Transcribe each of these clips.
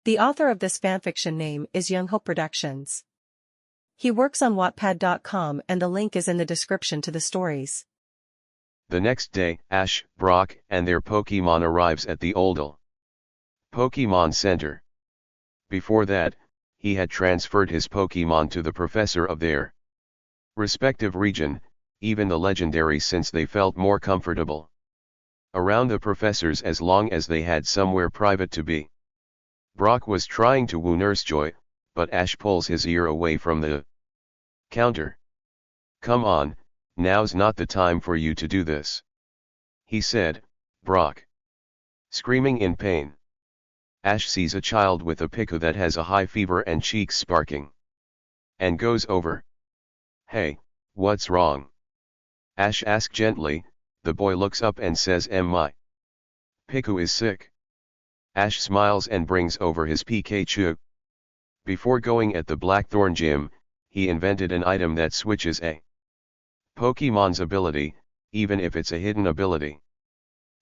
The author of this fanfiction name is YoungHopeProductions. He works on Wattpad.com and the link is in the description to the stories. The next day, Ash, Brock, and their Pokemon arrives at the Oldal Pokemon Center. Before that, he had transferred his Pokemon to the professor of their respective region, even the legendary, since they felt more comfortable around the professors as long as they had somewhere private to be. Brock was trying to woo Nursejoy, but Ash pulls his ear away from the counter. "Come on, now's not the time for you to do this," he said, Brock screaming in pain. Ash sees a child with a Piku that has a high fever and cheeks sparking, and goes over. "Hey, what's wrong?" Ash asks gently. The boy looks up and says, "My Piku is sick." Ash smiles and brings over his Pikachu. Before going at the Blackthorn Gym, he invented an item that switches a Pokemon's ability, even if it's a hidden ability.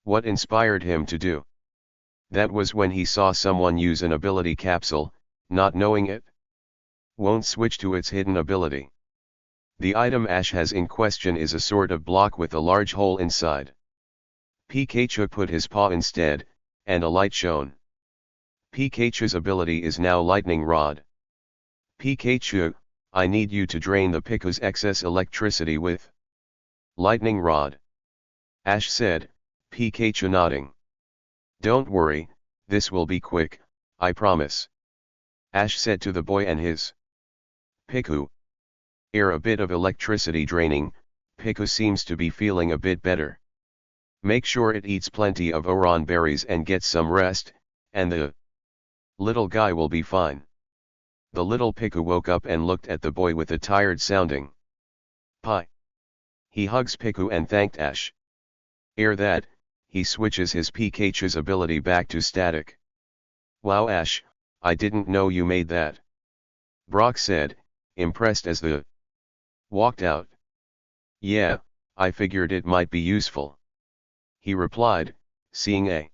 What inspired him to do that was when he saw someone use an ability capsule, not knowing it won't switch to its hidden ability. The item Ash has in question is a sort of block with a large hole inside. Pikachu put his paw instead, and a light shone. Pikachu's ability is now Lightning Rod. "Pikachu, I need you to drain the Piku's excess electricity with Lightning Rod," Ash said, Pikachu nodding. "Don't worry, this will be quick, I promise," Ash said to the boy and his Piku. A bit of electricity draining, Piku seems to be feeling a bit better. "Make sure it eats plenty of oran berries and gets some rest, and the little guy will be fine." The little Piku woke up and looked at the boy with a tired sounding "Pie." He hugs Piku and thanked Ash. That, he switches his Pikachu's ability back to static. "Wow Ash, I didn't know you made that," Brock said, impressed as the walked out. "Yeah, I figured it might be useful," he replied, seeing a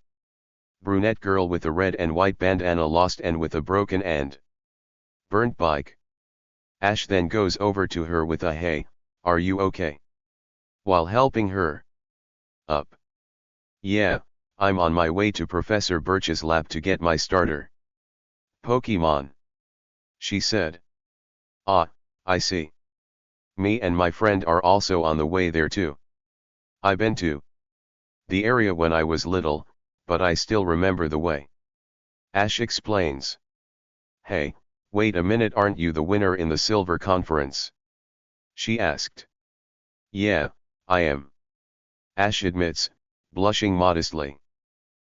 brunette girl with a red and white bandana lost and with a broken and burnt bike. Ash then goes over to her with a "Hey, are you okay?" while helping her up. "Yeah, I'm on my way to Professor Birch's lab to get my starter Pokemon," she said. "Ah, I see. Me and my friend are also on the way there too. I've been to the area when I was little, but I still remember the way," Ash explains. "Hey, wait a minute, aren't you the winner in the Silver Conference?" she asked. "Yeah, I am," Ash admits, blushing modestly.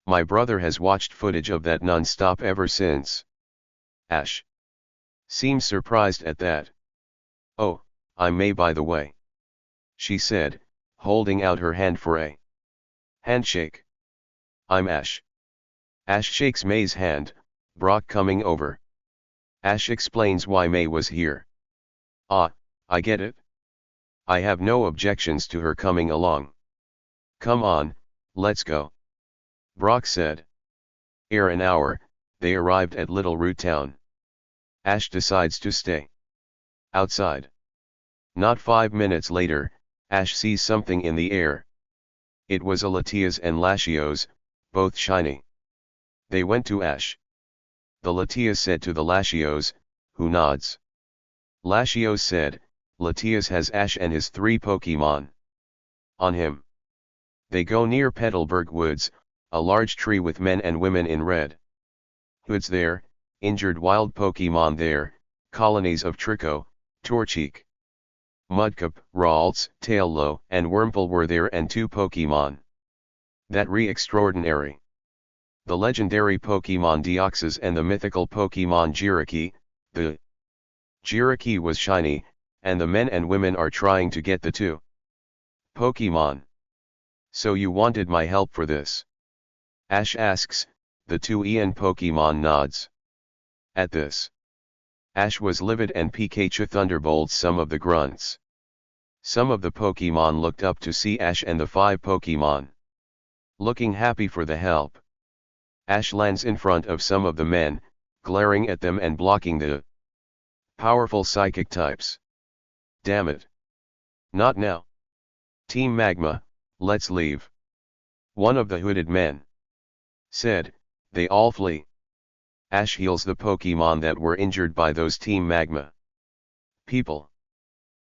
"My brother has watched footage of that non-stop ever since." Ash seems surprised at that. "Oh, I'm May by the way," she said, holding out her hand for a handshake. "I'm Ash." Ash shakes May's hand, Brock coming over. Ash explains why May was here. "Ah, I get it. I have no objections to her coming along. Come on, let's go," Brock said. An hour, they arrived at Little Root Town. Ash decides to stay outside. Not 5 minutes later, Ash sees something in the air. It was a Latias and Latios, both shiny. They went to Ash. The Latias said to the Latios, who nods. Latios said, "Latias has Ash and his 3 Pokemon on him." They go near Petalburg Woods, a large tree with men and women in red hoods there, injured wild Pokemon there, colonies of Trico, Torchic, Mudkip, Ralts, Taillow, and Wurmple were there, and 2 Pokemon that extraordinary. The legendary Pokemon Deoxys and the mythical Pokemon Jirachi. The Jirachi was shiny, and the men and women are trying to get the 2 Pokemon. "So you wanted my help for this?" Ash asks. The 2 Ian Pokemon nods. At this, Ash was livid and Pikachu thunderbolts some of the grunts. Some of the Pokemon looked up to see Ash and the 5 Pokemon looking happy for the help. Ash lands in front of some of the men, glaring at them and blocking the powerful psychic types. Damn it. Not now. Team Magma, let's leave. One of the hooded men said. They all flee. Ash heals the Pokemon that were injured by those Team Magma people.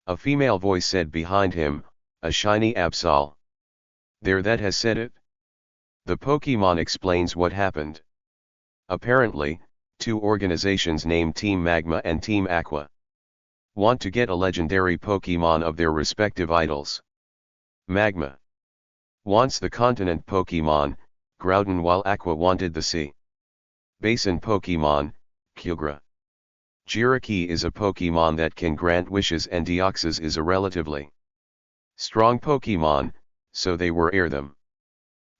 A female voice said behind him, a shiny Absol. There, that has said it. The Pokemon explains what happened. Apparently, two organizations named Team Magma and Team Aqua want to get a legendary Pokemon of their respective idols. Magma wants the continent Pokemon, Groudon, while Aqua wanted the sea basin Pokemon, Kyogre. Jirachi is a Pokemon that can grant wishes, and Deoxys is a relatively strong Pokemon, so they were heir them.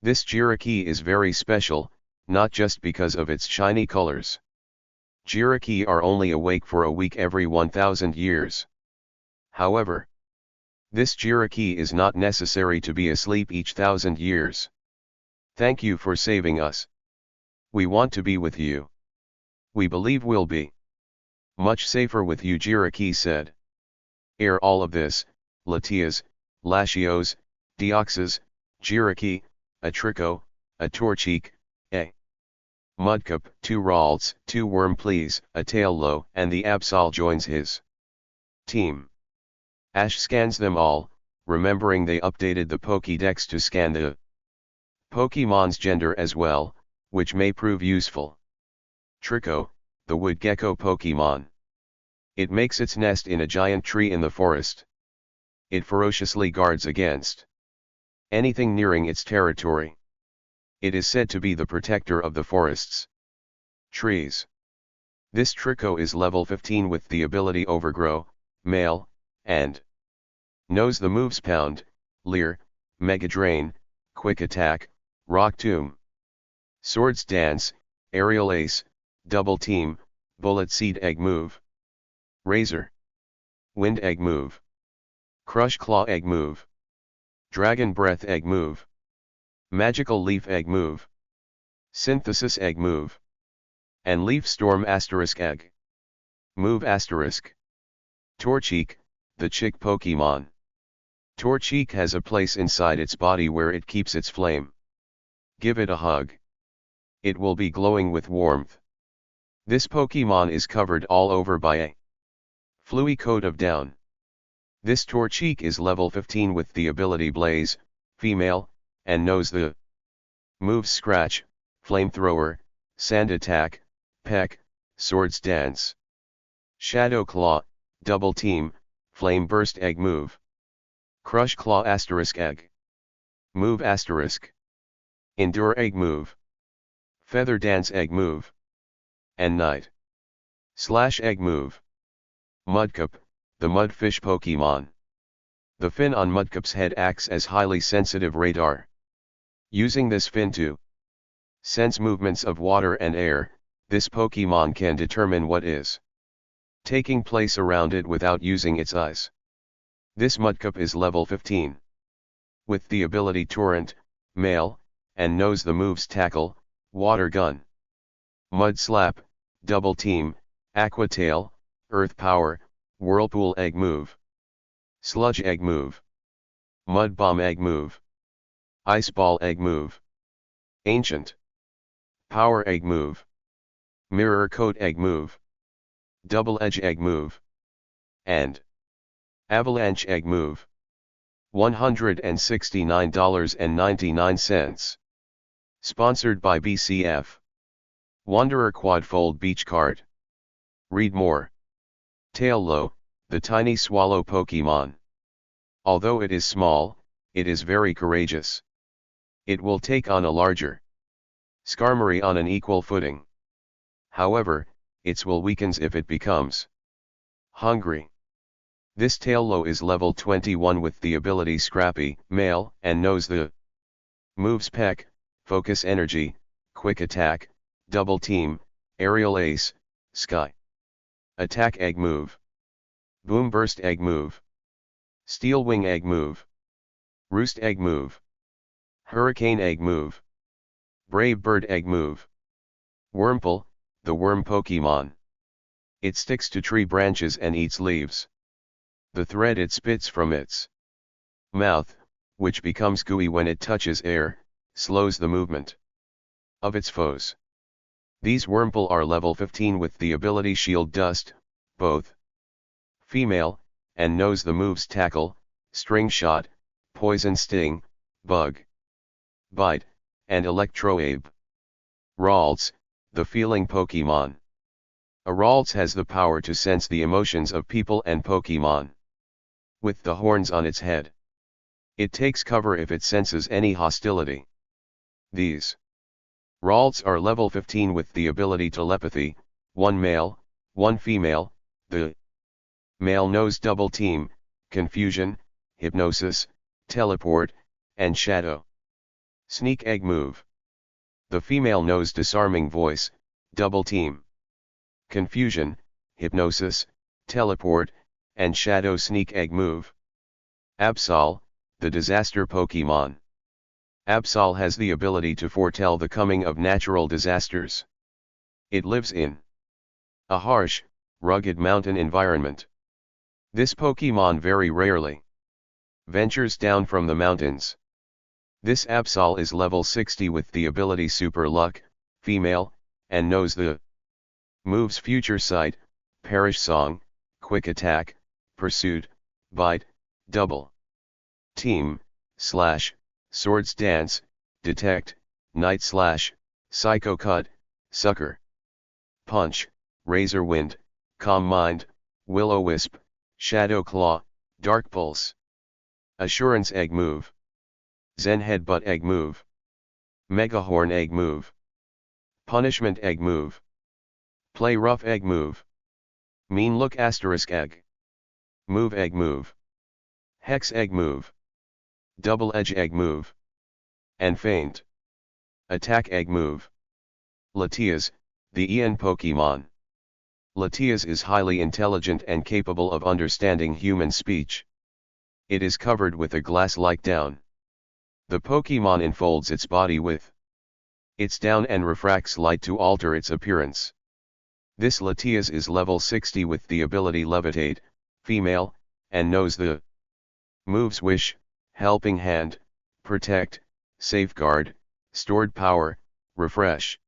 This Jirachi is very special, not just because of its shiny colors. Jirachi are only awake for a week every 1000 years. However, this Jirachi is not necessary to be asleep each 1000 years. Thank you for saving us. We want to be with you. We believe we'll be much safer with you, Jirachi said. Heir all of this, Latias, Latios, Deoxys, Jirachi, a Trico, a Torchic, a Mudkip, 2 Ralts, 2 Wurmplees, a Taillow, and the Absol joins his team. Ash scans them all, remembering they updated the Pokédex to scan the Pokémon's gender as well, which may prove useful. Trico, the wood gecko Pokémon. It makes its nest in a giant tree in the forest. It ferociously guards against anything nearing its territory. It is said to be the protector of the forests. Trees. This Trico is level 15 with the ability Overgrow, Male, and knows the moves Pound, Leer, Mega Drain, Quick Attack, Rock Tomb, Swords Dance, Aerial Ace, Double Team, Bullet Seed Egg Move, Razor, Wind Egg Move, Crush Claw Egg Move, Dragon Breath Egg Move, Magical Leaf Egg Move, Synthesis Egg Move, and Leaf Storm Asterisk Egg Move Asterisk. Torchic, the chick Pokemon. Torchic has a place inside its body where it keeps its flame. Give it a hug. It will be glowing with warmth. This Pokemon is covered all over by a fluey coat of down. This Torchic is level 15 with the ability Blaze, female, and knows the moves Scratch, Flamethrower, Sand Attack, Peck, Swords Dance, Shadow Claw, Double Team, Flame Burst Egg Move, Crush Claw Asterisk Egg Move Asterisk, Endure Egg Move, Feather Dance Egg Move, and Night Slash Egg Move. Mudkip, the mudfish Pokemon. The fin on Mudkip's head acts as highly sensitive radar. Using this fin to sense movements of water and air, this Pokemon can determine what is taking place around it without using its eyes. This Mudkip is level 15. With the ability Torrent, Male, and knows the moves Tackle, Water Gun, Mud Slap, Double Team, Aqua Tail, Earth Power, Whirlpool Egg Move, Sludge Egg Move, Mud Bomb Egg Move, Ice Ball Egg Move, Ancient Power Egg Move, Mirror Coat Egg Move, Double Edge Egg Move, and Avalanche Egg Move. $169.99. Sponsored by BCF. Wanderer Quadfold Beach Card. Read more. Taillow, the tiny swallow Pokemon. Although it is small, it is very courageous. It will take on a larger Skarmory on an equal footing. However, its will weakens if it becomes hungry. This Taillow is level 21 with the ability Scrappy, Male, and knows the moves Peck, Focus Energy, Quick Attack, Double Team, Aerial Ace, Sky Attack Egg Move, Boom Burst Egg Move, Steel Wing Egg Move, Roost Egg Move, Hurricane Egg Move, Brave Bird Egg Move, Wurmple, the worm Pokemon. It sticks to tree branches and eats leaves. The thread it spits from its mouth, which becomes gooey when it touches air, slows the movement of its foes. These Wurmple are level 15 with the ability Shield Dust, both female, and knows the moves Tackle, String Shot, Poison Sting, Bug Bite, and Electroabe. Ralts, the Feeling Pokemon. A Ralts has the power to sense the emotions of people and Pokemon. With the horns on its head, it takes cover if it senses any hostility. These Ralts are level 15 with the ability Telepathy, one male, one female. The male knows Double Team, Confusion, Hypnosis, Teleport, and Shadow. Sneak Egg Move. The female knows Disarming Voice, Double Team, Confusion, Hypnosis, Teleport, and Shadow. Sneak Egg Move. Absol, the Disaster Pokemon. Absol has the ability to foretell the coming of natural disasters. It lives in a harsh, rugged mountain environment. This Pokemon very rarely ventures down from the mountains. This Absol is level 60 with the ability Super Luck, female, and knows the moves Future Sight, Perish Song, Quick Attack, Pursuit, Bite, Double Team, Slash, Swords Dance, Detect, Night Slash, Psycho Cut, Sucker Punch, Razor Wind, Calm Mind, Will-O-Wisp, Shadow Claw, Dark Pulse. Assurance Egg Move. Zen Headbutt Egg Move. Megahorn Egg Move. Punishment Egg Move. Play Rough Egg Move. Mean Look Asterisk Egg. Move Egg Move. Hex Egg Move. Double Edge Egg Move. And Feint. Attack Egg Move. Latias, the Hoenn Pokemon. Latias is highly intelligent and capable of understanding human speech. It is covered with a glass-like down. The Pokemon enfolds its body with its down and refracts light to alter its appearance. This Latias is level 60 with the ability Levitate, female, and knows the moves Wish, Helping Hand, Protect, Safeguard, Stored Power, Refresh,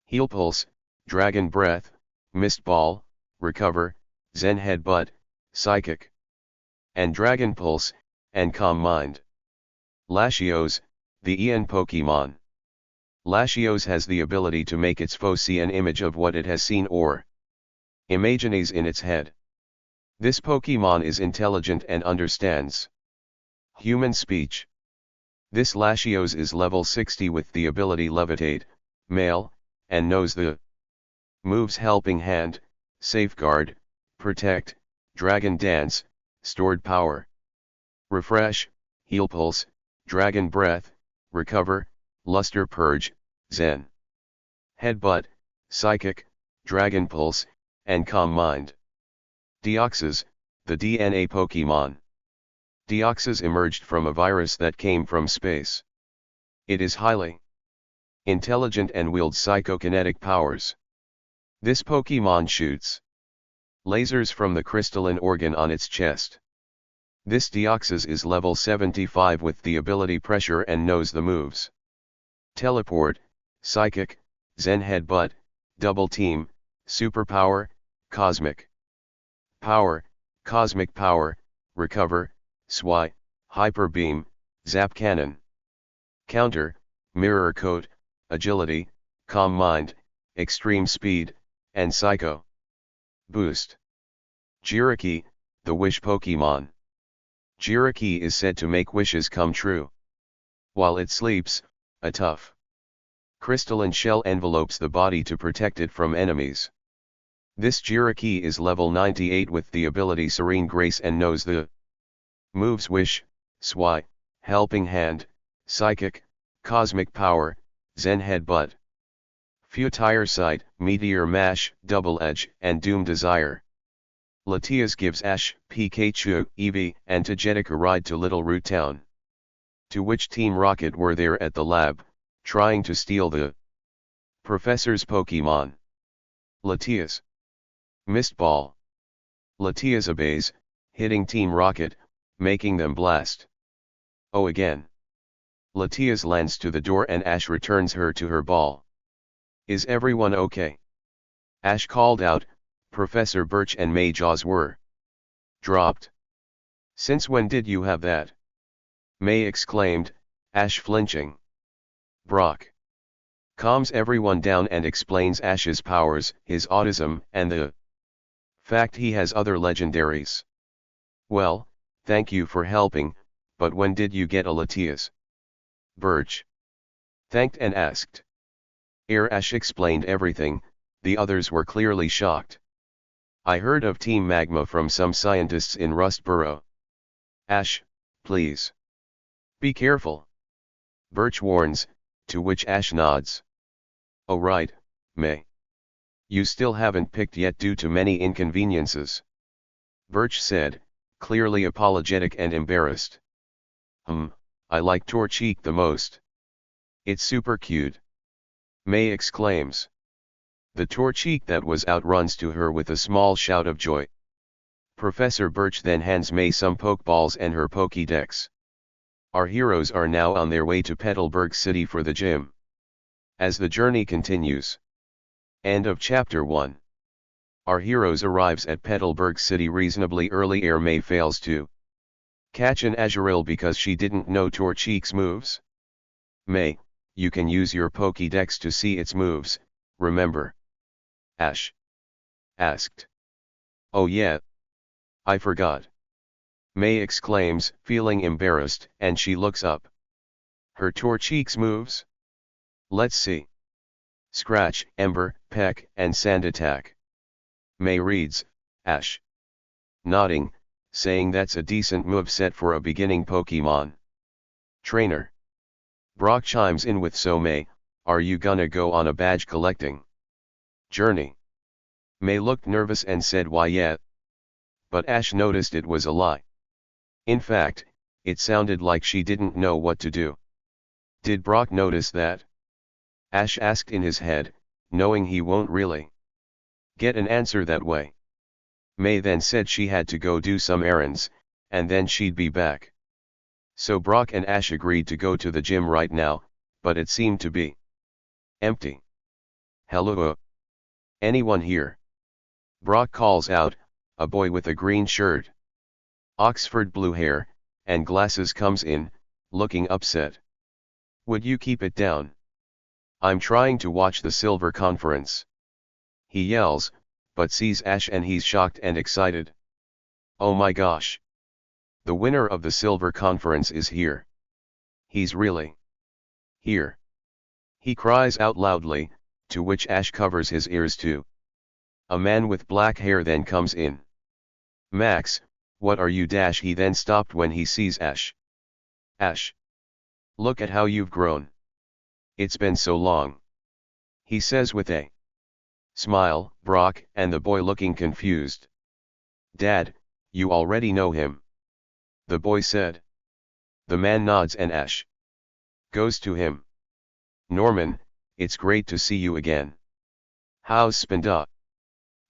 Heal Pulse, Dragon Breath, Mist Ball, Recover, Zen Headbutt, Psychic, and Dragon Pulse, and Calm Mind. Latios, the Hoenn Pokemon. Latios has the ability to make its foe see an image of what it has seen or imagines in its head. This Pokemon is intelligent and understands human speech. This Latios is level 60 with the ability Levitate, male, and knows the moves Helping Hand, Safeguard, Protect, Dragon Dance, Stored Power, Refresh, Heal Pulse, Dragon Breath, Recover, Luster Purge, Zen Headbutt, Psychic, Dragon Pulse, and Calm Mind. Deoxys, the DNA Pokemon. Deoxys emerged from a virus that came from space. It is highly intelligent and wields psychokinetic powers. This Pokemon shoots lasers from the crystalline organ on its chest. This Deoxys is level 75 with the ability Pressure and knows the moves Teleport, Psychic, Zen Headbutt, Double Team, Superpower, Cosmic Power, Cosmic Power, Recover, Swy, Hyper Beam, Zap Cannon. Counter, Mirror Coat, Agility, Calm Mind, Extreme Speed, and Psycho Boost. Jiraiya, the Wish Pokemon. Jiraiya is said to make wishes come true. While it sleeps, a tough crystalline shell envelopes the body to protect it from enemies. This Jiraiya is level 98 with the ability Serene Grace and knows the moves Wish, Swy, Helping Hand, Psychic, Cosmic Power, Zen Headbutt, Futile Sight, Meteor Mash, Double Edge, and Doom Desire. Latias gives Ash, Pikachu, Eevee, and Togetic a ride to Little Root Town, to which Team Rocket were there at the lab, trying to steal the professor's Pokemon. Latias. Missed ball. Latias obeys, hitting Team Rocket, making them blast. Oh again. Latias lands to the door and Ash returns her to her ball. Is everyone okay? Ash called out. Professor Birch and May jaws were dropped. Since when did you have that? May exclaimed, Ash flinching. Brock calms everyone down and explains Ash's powers, his autism, and the fact he has other legendaries. Well, thank you for helping, but when did you get a Latias? Birch thanked and asked. Ere Ash explained everything, the others were clearly shocked. I heard of Team Magma from some scientists in Rustboro. Ash, please. Be careful. Birch warns, to which Ash nods. Oh right, May. You still haven't picked yet due to many inconveniences. Birch said, clearly apologetic and embarrassed. I like Torchic the most. It's super cute. May exclaims. The Torchic that was out runs to her with a small shout of joy. Professor Birch then hands May some Pokeballs and her Pokédex. Our heroes are now on their way to Petalburg City for the gym. As the journey continues. End of Chapter 1. Our heroes arrives at Petalburg City reasonably early ere May fails to catch an Azurill because she didn't know Torchic's moves. May, you can use your Pokédex to see its moves, remember? Ash asked. Oh yeah. I forgot. May exclaims, feeling embarrassed, and she looks up. Her Torchic's moves? Let's see. Scratch, Ember, Peck, and Sand Attack. May reads, Ash nodding, saying that's a decent moveset for a beginning Pokemon trainer. Brock chimes in with, so May, are you gonna go on a badge collecting journey? May looked nervous and said why yeah. But Ash noticed it was a lie. In fact, it sounded like she didn't know what to do. Did Brock notice that? Ash asked in his head, knowing he won't really get an answer that way. May then said she had to go do some errands, and then she'd be back. So Brock and Ash agreed to go to the gym right now, but it seemed to be empty. Hello? Anyone here? Brock calls out, a boy with a green shirt, Oxford blue hair, and glasses comes in, looking upset. Would you keep it down? I'm trying to watch the Silver Conference. He yells, but sees Ash and he's shocked and excited. Oh my gosh! The winner of the Silver Conference is here. He's really here. He cries out loudly, to which Ash covers his ears too. A man with black hair then comes in. Max, what are you? He then stopped when he sees Ash. Ash! Look at how you've grown. It's been so long. He says with a smile. Brock and the boy looking confused. Dad, you already know him. The boy said. The man nods and Ash goes to him. Norman, it's great to see you again. How's Spinda?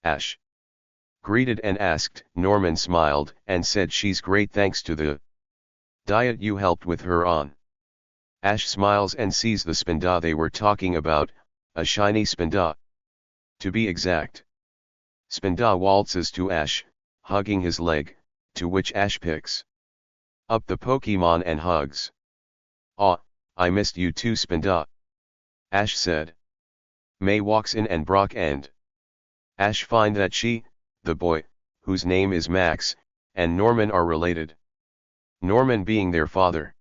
Ash greeted and asked. Norman smiled and said she's great thanks to the diet you helped with her on. Ash smiles and sees the Spinda they were talking about, a shiny Spinda. To be exact. Spinda waltzes to Ash, hugging his leg, to which Ash picks up the Pokemon and hugs. Aw, I missed you too Spinda. Ash said. May walks in and Brock and Ash find that she, the boy, whose name is Max, and Norman are related. Norman being their father.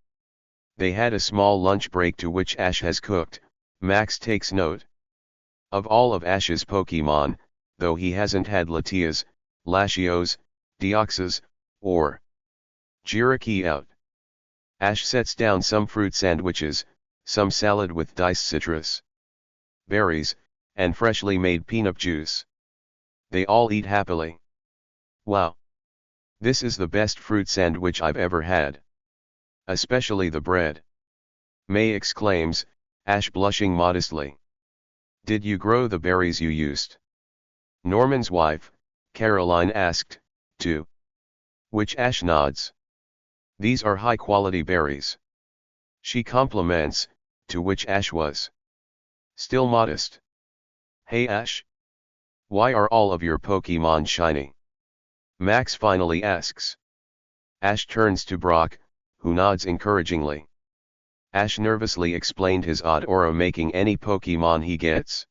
They had a small lunch break to which Ash has cooked. Max takes note of all of Ash's Pokemon, though he hasn't had Latias, Latios, Deoxys, or Jirachi out. Ash sets down some fruit sandwiches, some salad with diced citrus, berries, and freshly made peanut juice. They all eat happily. Wow! This is the best fruit sandwich I've ever had. Especially the bread. May exclaims, Ash blushing modestly. Did you grow the berries you used Norman's wife, Caroline asked, to which Ash nods. These are high-quality berries. She compliments, to which Ash was still modest. Hey Ash. Why are all of your Pokemon shiny? Max finally asks. Ash turns to Brock, who nods encouragingly. Ash nervously explained his odd aura making any Pokemon he gets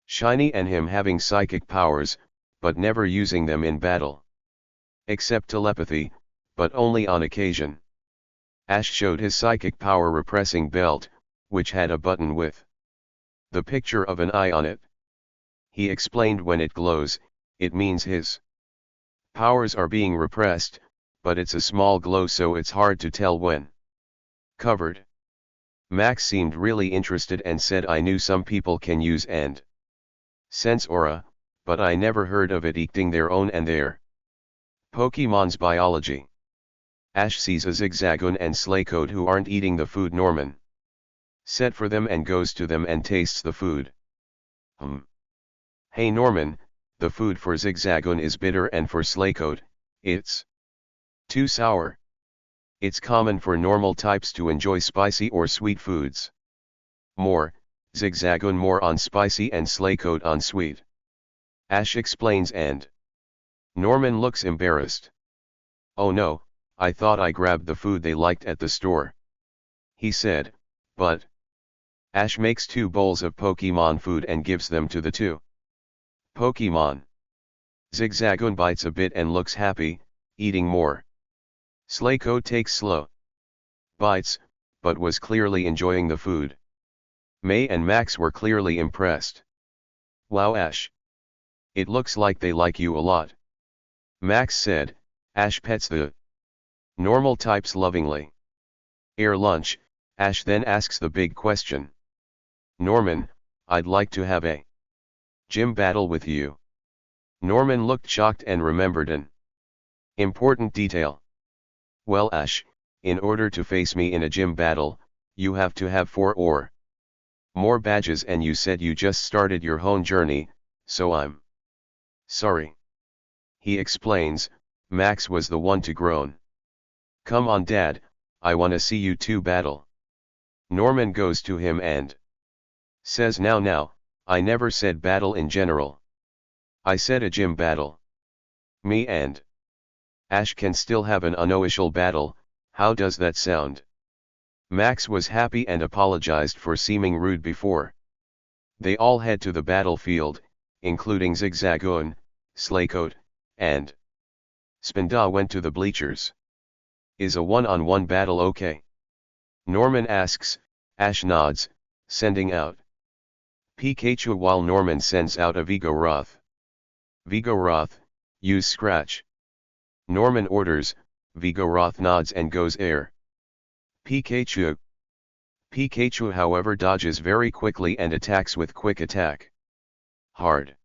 shiny and him having psychic powers, but never using them in battle. Except telepathy, but only on occasion. Ash showed his psychic power repressing belt, which had a button with the picture of an eye on it. He explained when it glows, it means his powers are being repressed, but it's a small glow so it's hard to tell when covered. Max seemed really interested and said I knew some people can use and sense aura, but I never heard of it eating their own and their Pokemon's biology. Ash sees a Zigzagoon and Slakoth who aren't eating the food Norman set for them and goes to them and tastes the food. Hey Norman, the food for Zigzagoon is bitter and for Slakoth, it's too sour. It's common for normal types to enjoy spicy or sweet foods. Zigzagoon more on spicy and Slakoth on sweet. Ash explains and Norman looks embarrassed. Oh no, I thought I grabbed the food they liked at the store. He said, but Ash makes 2 bowls of Pokemon food and gives them to the 2 Pokemon. Zigzagoon bites a bit and looks happy, eating more. Slakoth takes slow bites, but was clearly enjoying the food. May and Max were clearly impressed. Wow Ash. It looks like they like you a lot. Max said. Ash pets the normal types lovingly. Ere lunch, Ash then asks the big question. Norman, I'd like to have a gym battle with you. Norman looked shocked and remembered an important detail. Well Ash, in order to face me in a gym battle, you have to have 4 or more badges and you said you just started your Hoenn journey, so I'm sorry. He explains. Max was the one to groan. Come on Dad, I wanna see you 2 battle. Norman goes to him and says now, I never said battle in general. I said a gym battle. Me and Ash can still have an unofficial battle, how does that sound? Max was happy and apologized for seeming rude before. They all head to the battlefield, including Zigzagoon, Slakoth, and Spinda went to the bleachers. Is a one-on-one battle okay? Norman asks. Ash nods, sending out Pikachu while Norman sends out a Vigoroth. Vigoroth, use Scratch. Norman orders, Vigoroth nods and goes air. Pikachu however dodges very quickly and attacks with quick attack. Hard.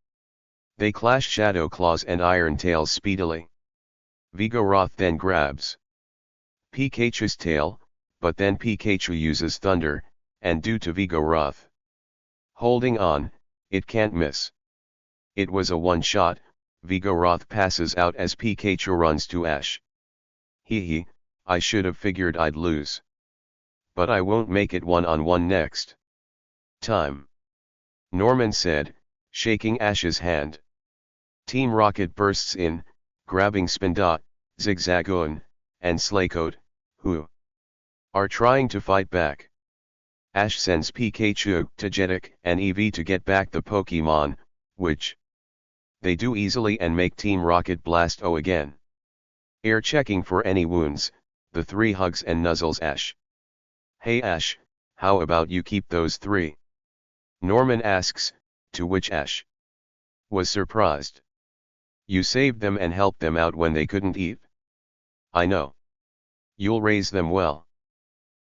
They clash Shadow Claws and Iron Tails speedily. Vigoroth then grabs Pikachu's tail, but then Pikachu uses Thunder, and due to Vigoroth holding on, it can't miss. It was a one-shot. Vigoroth passes out as Pikachu runs to Ash. Hee, I should have figured I'd lose. But I won't make it one-on-one next time. Norman said, shaking Ash's hand. Team Rocket bursts in, grabbing Spinda, Zigzagoon, and Slakoth, who are trying to fight back. Ash sends Pikachu, Togetic, and Eevee to get back the Pokemon, which they do easily and make Team Rocket blast O again. Air checking for any wounds, the 3 hugs and nuzzles Ash. Hey Ash, how about you keep those 3? Norman asks, to which Ash was surprised. You saved them and helped them out when they couldn't eat. I know. You'll raise them well.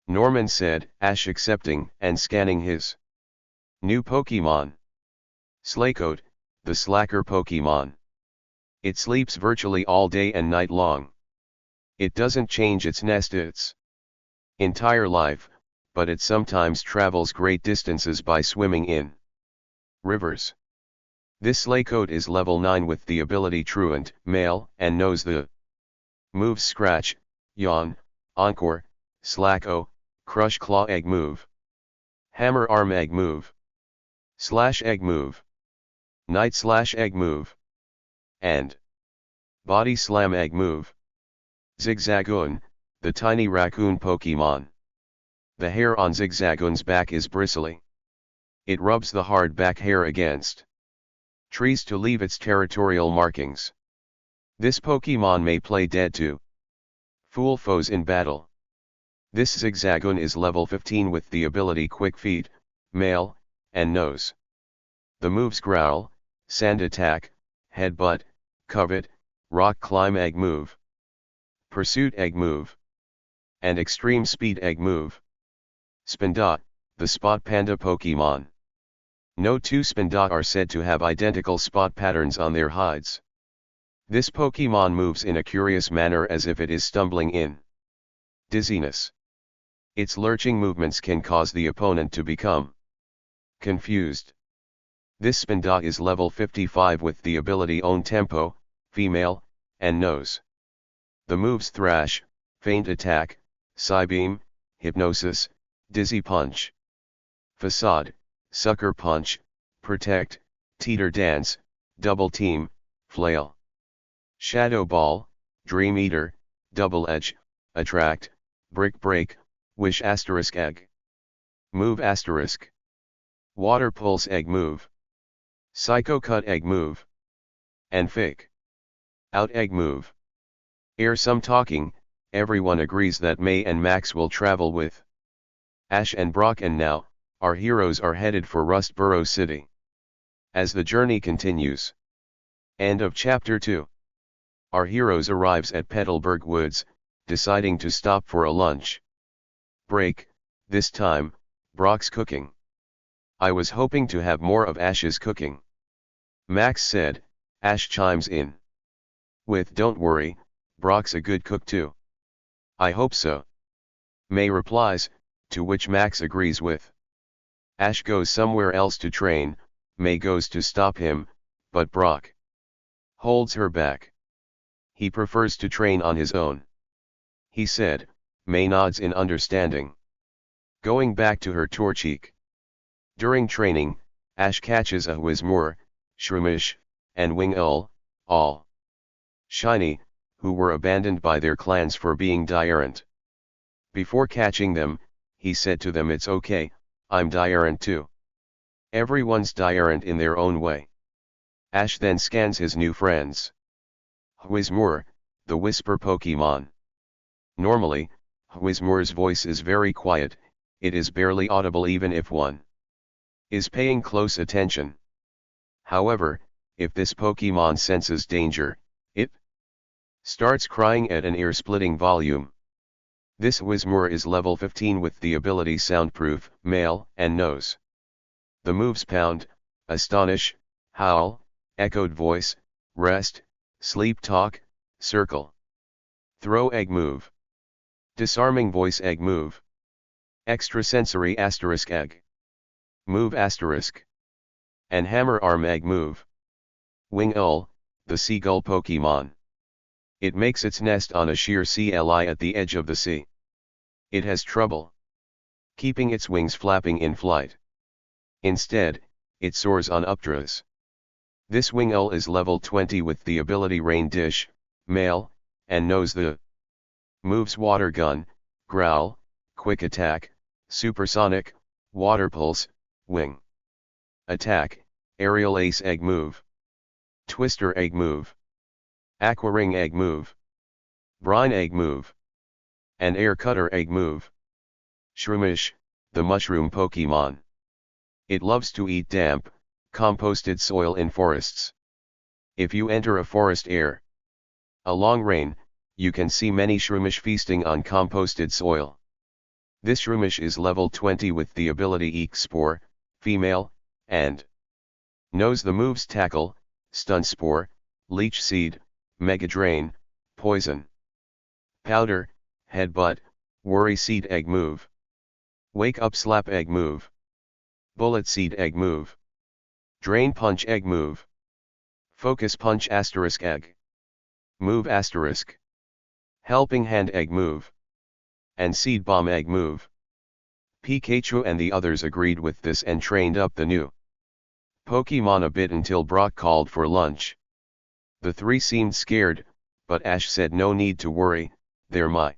Norman said, Ash accepting and scanning his new Pokemon. Slakoth, the slacker Pokemon. It sleeps virtually all day and night long. It doesn't change its nest its entire life, but it sometimes travels great distances by swimming in rivers. This Slay Coat is level 9 with the ability Truant, male, and knows the moves Scratch, Yawn, Encore, Slack-O, Crush Claw Egg move, Hammer Arm Egg move, Slash Egg move, Night Slash Egg move, and Body Slam Egg move. Zigzagoon, the tiny raccoon Pokemon. The hair on Zigzagoon's back is bristly. It rubs the hard back hair against trees to leave its territorial markings. This Pokemon may play dead to fool foes in battle. This Zigzagoon is level 15 with the ability Quick Feet, male, and knows the moves Growl, Sand Attack, Headbutt, Covet, Rock Climb Egg move, Pursuit Egg move, and Extreme Speed Egg move. Spindot, the Spot Panda Pokemon. No two Spindot are said to have identical spot patterns on their hides. This Pokemon moves in a curious manner as if it is stumbling in dizziness. Its lurching movements can cause the opponent to become confused. This Spindot is level 55 with the ability Own Tempo, female, and knows the moves Thrash, Feint Attack, Psybeam, Hypnosis, Dizzy Punch, Facade, Sucker Punch, Protect, Teeter Dance, Double Team, Flail, Shadow Ball, Dream Eater, Double Edge, Attract, Brick Break, Wish Asterisk Egg, Move Asterisk, Water Pulse Egg move, Psycho Cut Egg move, and Fake Out Egg move. Ere some talking, everyone agrees that May and Max will travel with Ash and Brock, and now, our heroes are headed for Rustboro City. As the journey continues. End of Chapter 2. Our heroes arrives at Petalburg Woods, deciding to stop for a lunch break. This time, Brock's cooking. I was hoping to have more of Ash's cooking, Max said. Ash chimes in with, don't worry, Brock's a good cook too. I hope so, May replies, to which Max agrees with. Ash goes somewhere else to train, May goes to stop him, but Brock holds her back. He prefers to train on his own, he said. May nods in understanding. Going back to her Torchic. During training, Ash catches a Whismur, Shroomish, and Wing-Ull, all shiny, who were abandoned by their clans for being diarrhent. Before catching them, he said to them, it's okay, I'm diarrhent too. Everyone's diarrhent in their own way. Ash then scans his new friends. Whismur, the Whisper Pokemon. Normally, Whismur's voice is very quiet, it is barely audible even if one is paying close attention. However, if this Pokemon senses danger, it starts crying at an ear-splitting volume. This Whismur is level 15 with the ability Soundproof, male, and knows the moves Pound, Astonish, Howl, Echoed Voice, Rest, Sleep Talk, Circle, Throw Egg move, Disarming Voice Egg move, Extrasensory Asterisk Egg move Asterisk, and Hammer Arm Egg move. Wing-Ull, the Seagull Pokemon. It makes its nest on a sheer CLI at the edge of the sea. It has trouble keeping its wings flapping in flight. Instead, it soars on updraws. This Wing-Ull is level 20 with the ability Rain Dish, male, and knows the moves Water Gun, Growl, Quick Attack, Supersonic, Water Pulse, Wing Attack, Aerial Ace Egg move, Twister Egg move, Aqua Ring Egg move, Brine Egg move, and Air Cutter Egg move. Shroomish, the Mushroom Pokemon. It loves to eat damp, composted soil in forests. If you enter a forest area along rain, you can see many Shroomish feasting on composted soil. This Shroomish is level 20 with the ability Eek Spore, female, and knows the moves Tackle, Stun Spore, Leech Seed, Mega Drain, Poison, Powder, Headbutt, Worry Seed Egg move, Wake Up Slap Egg move, Bullet Seed Egg move, Drain punch egg move. Focus punch asterisk egg. Move asterisk. Helping hand egg move. And seed bomb egg move. Pikachu and the others agreed with this and trained up the new Pokemon a bit until Brock called for lunch. The three seemed scared, but Ash said no need to worry, they're my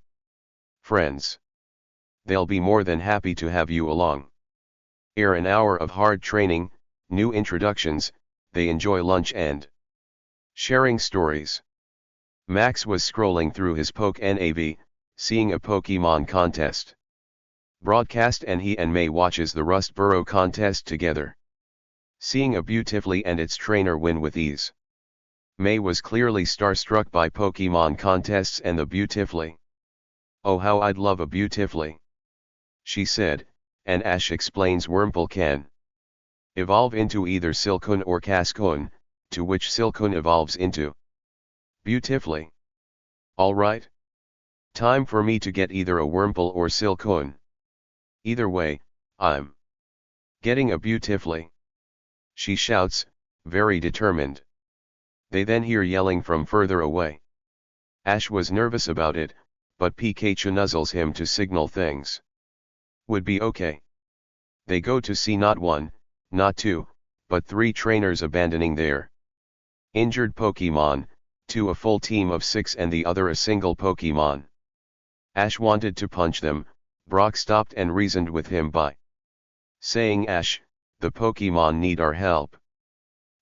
friends. They'll be more than happy to have you along. Ere an hour of hard training, new introductions, they enjoy lunch and sharing stories. Max was scrolling through his Poke NAV, seeing a Pokemon contest broadcast, and he and May watches the Rust Burrow contest together. Seeing a Beautifly and its trainer win with ease, May was clearly starstruck by Pokemon contests and the Beautifly. "Oh, how I'd love a Beautifly," she said, and Ash explains Wurmple can evolve into either Silcoon or Cascoon, to which Silcoon evolves into Beautifly. "Alright. Time for me to get either a Wurmple or Silcoon. Either way, I'm getting a Beautifly," she shouts, very determined. They then hear yelling from further away. Ash was nervous about it, but Pikachu nuzzles him to signal things would be okay. They go to see not one, not two, but three trainers abandoning their injured Pokemon, two a full team of 6 and the other a single Pokemon. Ash wanted to punch them. Brock stopped and reasoned with him by saying, "Ash, the Pokemon need our help."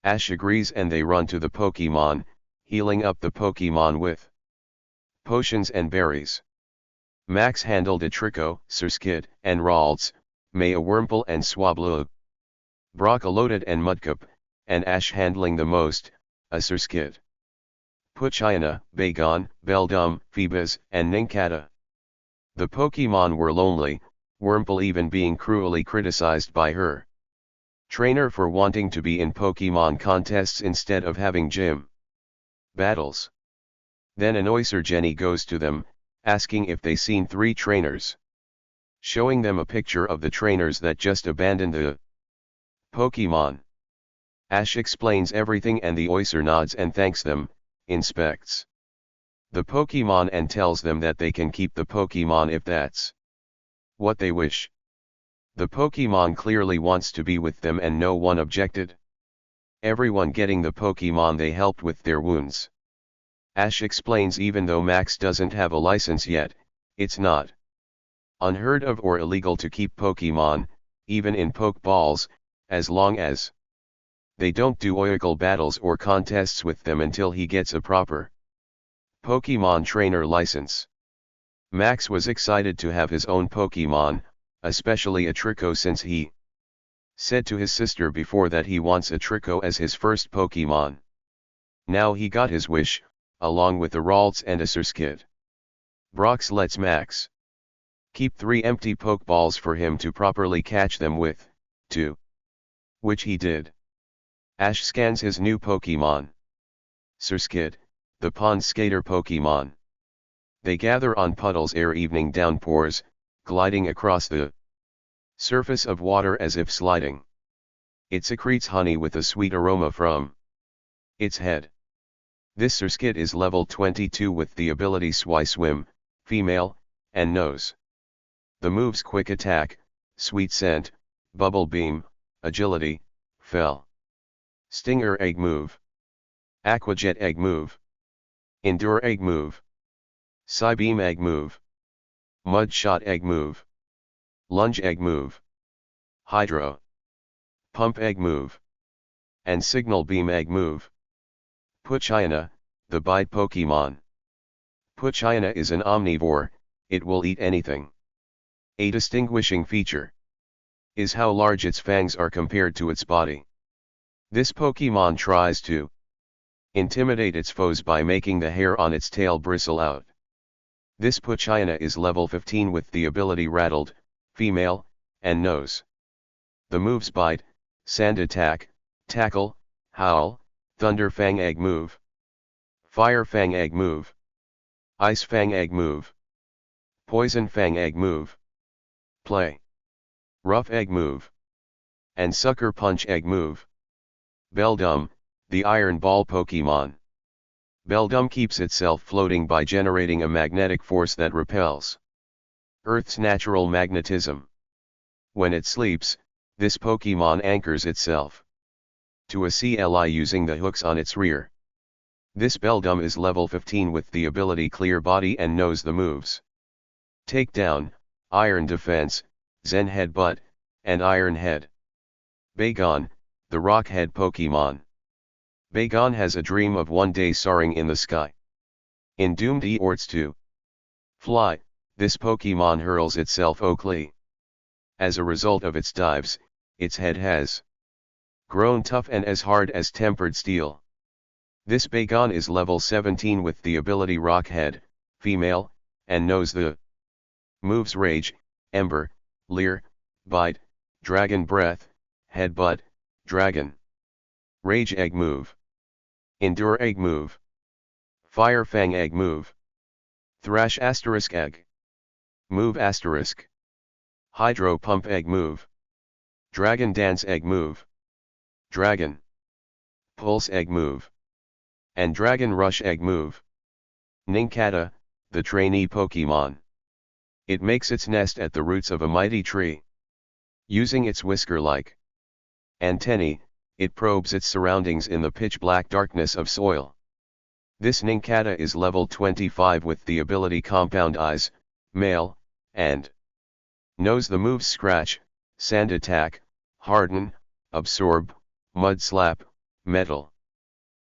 Ash agrees and they run to the Pokemon, healing up the Pokemon with potions and berries. Max handled a Trico, Surskit, and Ralts, May a Wurmple and Swablu. Brock a Loaded and Mudkip, and Ash handling the most, a Surskit. Poochyena, Bagon, Beldum, Phoebus, and Nincada. The Pokemon were lonely, Wurmple even being cruelly criticized by her trainer for wanting to be in Pokemon contests instead of having gym battles. Then an Oyster Jenny goes to them, asking if they seen 3 trainers. Showing them a picture of the trainers that just abandoned the Pokemon. Ash explains everything and the Oyster nods and thanks them, inspects the Pokemon and tells them that they can keep the Pokemon if that's what they wish. The Pokemon clearly wants to be with them and no one objected. Everyone getting the Pokemon they helped with their wounds. Ash explains even though Max doesn't have a license yet, it's not unheard of or illegal to keep Pokemon, even in Pokeballs, as long as they don't do oigle battles or contests with them until he gets a proper Pokemon trainer license. Max was excited to have his own Pokemon, especially a Trico, since he said to his sister before that he wants a Trico as his first Pokemon. Now he got his wish, along with the Ralts and a Surskit. Brox lets Max keep 3 empty Pokeballs for him to properly catch them with, too. Which he did. Ash scans his new Pokemon. Surskit, the pond skater Pokemon. They gather on puddles ere evening downpours, gliding across the surface of water as if sliding. It secretes honey with a sweet aroma from its head. This Surskit is level 22 with the ability Swim, female, and Nose. The moves Quick Attack, Sweet Scent, Bubble Beam, Agility, Fell, Stinger Egg Move, Aquajet Egg Move, Endure Egg Move, Psybeam Egg Move, Mud Shot Egg Move, Lunge Egg Move, Hydro, Pump Egg Move, and Signal Beam Egg Move. Poochyena, the Bite Pokemon. Poochyena is an omnivore, it will eat anything. A distinguishing feature is how large its fangs are compared to its body. This Pokemon tries to intimidate its foes by making the hair on its tail bristle out. This Poochyena is level 15 with the ability Rattled, female, and Nose. The moves Bite, Sand Attack, Tackle, Howl, Thunder Fang Egg Move, Fire Fang Egg Move, Ice Fang Egg Move, Poison Fang Egg Move, Play, Rough Egg Move, and Sucker Punch Egg Move. Beldum, the Iron Ball Pokemon. Beldum keeps itself floating by generating a magnetic force that repels Earth's natural magnetism. When it sleeps, this Pokemon anchors itself to a CLI using the hooks on its rear. This Beldum is level 15 with the ability Clear Body and knows the moves Takedown, Iron Defense, Zen Headbutt, and Iron Head. Bagon, the Rock Head Pokemon. Bagon has a dream of one day soaring in the sky. In Doomed Eorts to fly, this Pokemon hurls itself oakly. As a result of its dives, its head has grown tough and as hard as tempered steel. This Bagon is level 17 with the ability Rock Head, female, and knows the moves Rage, Ember, Leer, Bite, Dragon Breath, Headbutt, Dragon Rage Egg move, Endure Egg move, Fire Fang Egg move, Thrash Asterisk Egg move Asterisk, Hydro Pump Egg move, Dragon Dance Egg move, Dragon Pulse Egg move, and Dragon Rush Egg move. Nincada, the trainee Pokemon. It makes its nest at the roots of a mighty tree. Using its whisker-like antennae, it probes its surroundings in the pitch-black darkness of soil. This Nincada is level 25 with the ability Compound Eyes, male, and knows the moves Scratch, Sand Attack, Harden, Absorb, Mud Slap, Metal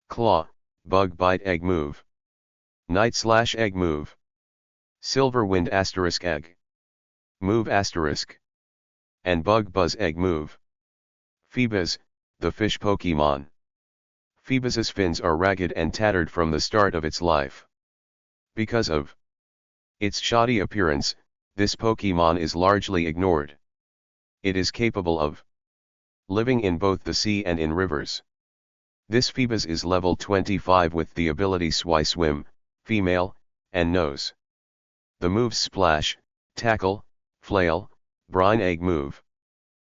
Claw, Bug Bite Egg move, Night Slash Egg move, Silver Wind Asterisk Egg move Asterisk, and Bug Buzz Egg move. Phoebus, the fish Pokemon. Phoebus's fins are ragged and tattered from the start of its life. Because of its shoddy appearance, this Pokemon is largely ignored. It is capable of living in both the sea and in rivers. This Phoebus is level 25 with the ability Swim, female, and knows the moves Splash, Tackle, Flail, Brine Egg move,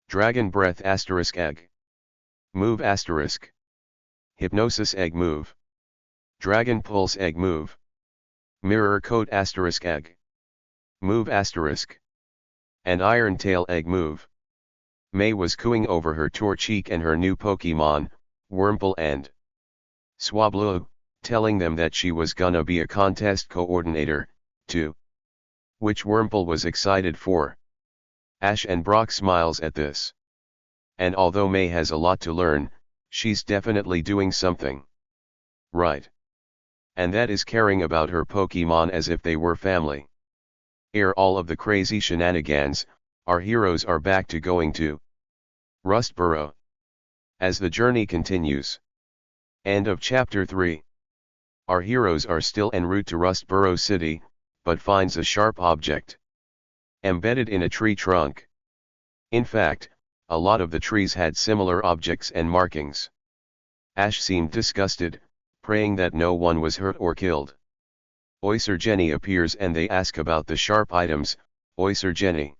Dragon Breath Asterisk Egg move Asterisk, Hypnosis Egg move, Dragon Pulse Egg move, Mirror Coat Asterisk Egg move Asterisk, and Iron Tail Egg move. May was cooing over her Torchic and her new Pokemon, Wurmple and Swablu, telling them that she was gonna be a contest coordinator, too. Which Wurmple was excited for. Ash and Brock smiles at this. And although May has a lot to learn, she's definitely doing something right. And that is caring about her Pokemon as if they were family. Ere all of the crazy shenanigans, our heroes are back to going to Rustboro. As the journey continues. End of Chapter 3. Our heroes are still en route to Rustboro City, but finds a sharp object embedded in a tree trunk. In fact, a lot of the trees had similar objects and markings. Ash seemed disgusted, praying that no one was hurt or killed. Oyster Jenny appears and they ask about the sharp items. Oyster Jenny,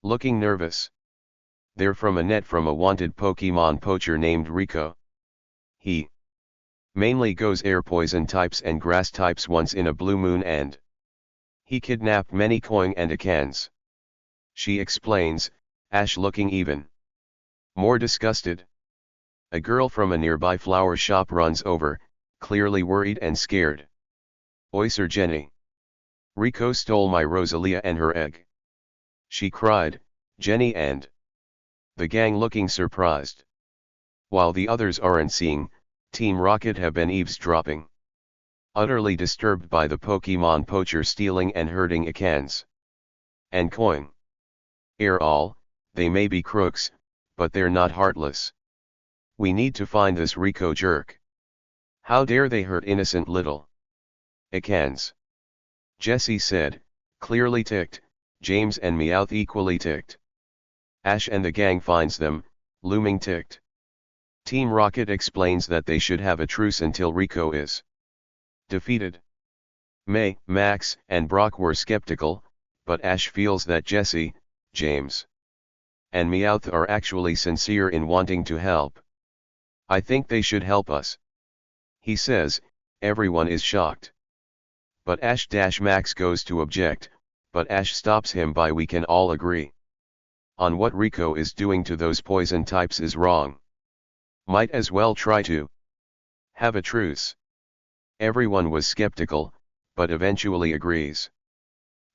looking nervous. They're from a net from a wanted Pokemon poacher named Rico. He mainly goes air poison types and grass types once in a blue moon and he kidnapped many Koing and Akans. She explains, Ash looking even more disgusted. A girl from a nearby flower shop runs over, clearly worried and scared. Oyster Jenny, Rico stole my Rosalia and her egg. She cried, Jenny and the gang looking surprised. While the others aren't seeing, Team Rocket have been eavesdropping. Utterly disturbed by the Pokemon poacher stealing and hurting Akans and Koing. All, they may be crooks, but they're not heartless. We need to find this Rico jerk. How dare they hurt innocent little Akans? Jessie said, clearly ticked. James and Meowth equally ticked. Ash and the gang finds them, looming ticked. Team Rocket explains that they should have a truce until Rico is defeated. May, Max, and Brock were skeptical, but Ash feels that Jessie, James, and Meowth are actually sincere in wanting to help. I think they should help us. He says. Everyone is shocked. But Ash-Max goes to object, but Ash stops him by we can all agree on what Rico is doing to those poison types is wrong. Might as well try to have a truce. Everyone was skeptical, but eventually agrees.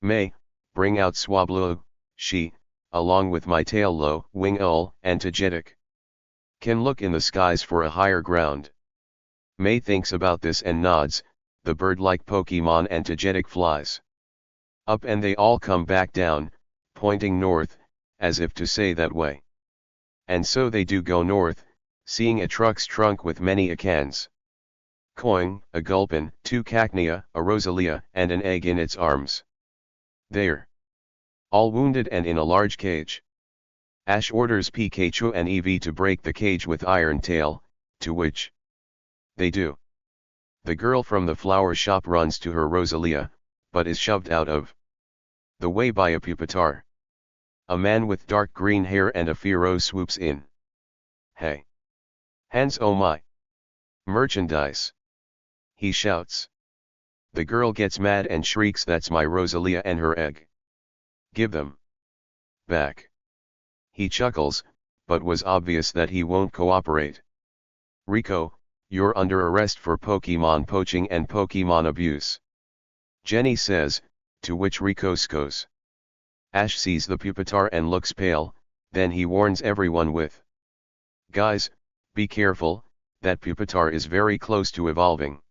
May, bring out Swablu, she, along with my tail wing and Tagetic. Can look in the skies for a higher ground. May thinks about this and nods, the bird-like Pokemon and Tagetic flies up and they all come back down, pointing north, as if to say that way. And so they do go north, seeing a truck's trunk with many acans. Coin, a Gulpin, 2 Cacnea, a Rosalia, and an egg in its arms. They're all wounded and in a large cage. Ash orders Pikachu and Eevee to break the cage with Iron Tail, to which they do. The girl from the flower shop runs to her Rosalia, but is shoved out of the way by a Pupitar. A man with dark green hair and a Fearow swoops in. Hey! Hands, oh my! Merchandise! He shouts. The girl gets mad and shrieks, that's my Rosalia and her egg. Give them back. He chuckles, but was obvious that he won't cooperate. Rico, you're under arrest for Pokemon poaching and Pokemon abuse. Jenny says, to which Rico goes. Ash sees the Pupitar and looks pale, then he warns everyone with, guys, be careful, that Pupitar is very close to evolving.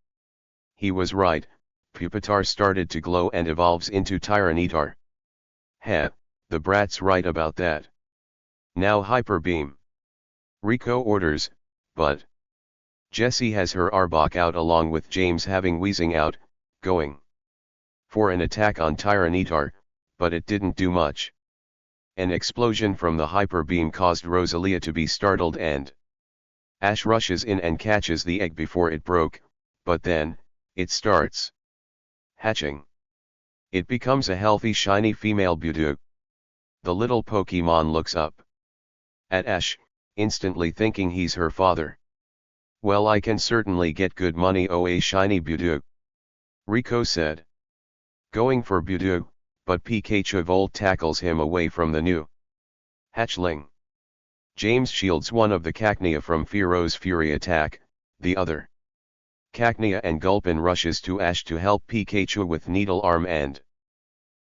He was right, Pupitar started to glow and evolves into Tyranitar. Heh, the brat's right about that. Now Hyper Beam. Rico orders, but Jessie has her Arbok out along with James having Wheezing out, going for an attack on Tyranitar, but it didn't do much. An explosion from the Hyper Beam caused Rosalia to be startled and Ash rushes in and catches the egg before it broke, but then, it starts hatching. It becomes a healthy shiny female Budew. The little Pokemon looks up at Ash, instantly thinking he's her father. Well, I can certainly get good money oh a shiny Budew, Rico said. Going for Budew, but Pikachu Volt tackles him away from the new hatchling. James shields one of the Cacnea from Fearow's Fury attack, the other Cacnea and Gulpin rushes to Ash to help Pikachu with Needle Arm and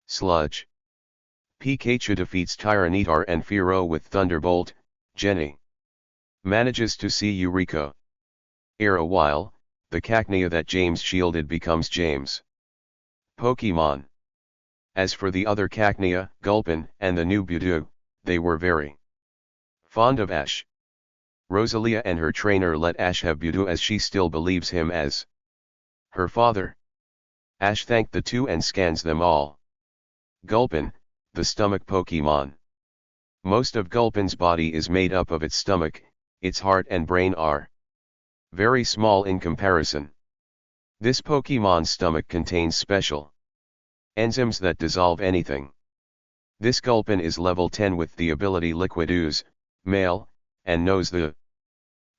Sludge. Pikachu defeats Tyranitar and Fearow with Thunderbolt. Jenny manages to see Eureka. Ere a while, the Cacnea that James shielded becomes James' Pokemon. As for the other Cacnea, Gulpin, and the new Budew, they were very fond of Ash. Rosalia and her trainer let Ash have Budew as she still believes him as her father. Ash thanked the two and scans them all. Gulpin, the stomach Pokemon. Most of Gulpin's body is made up of its stomach, its heart and brain are very small in comparison. This Pokemon's stomach contains special enzymes that dissolve anything. This Gulpin is level 10 with the ability Liquid Ooze, male, and knows the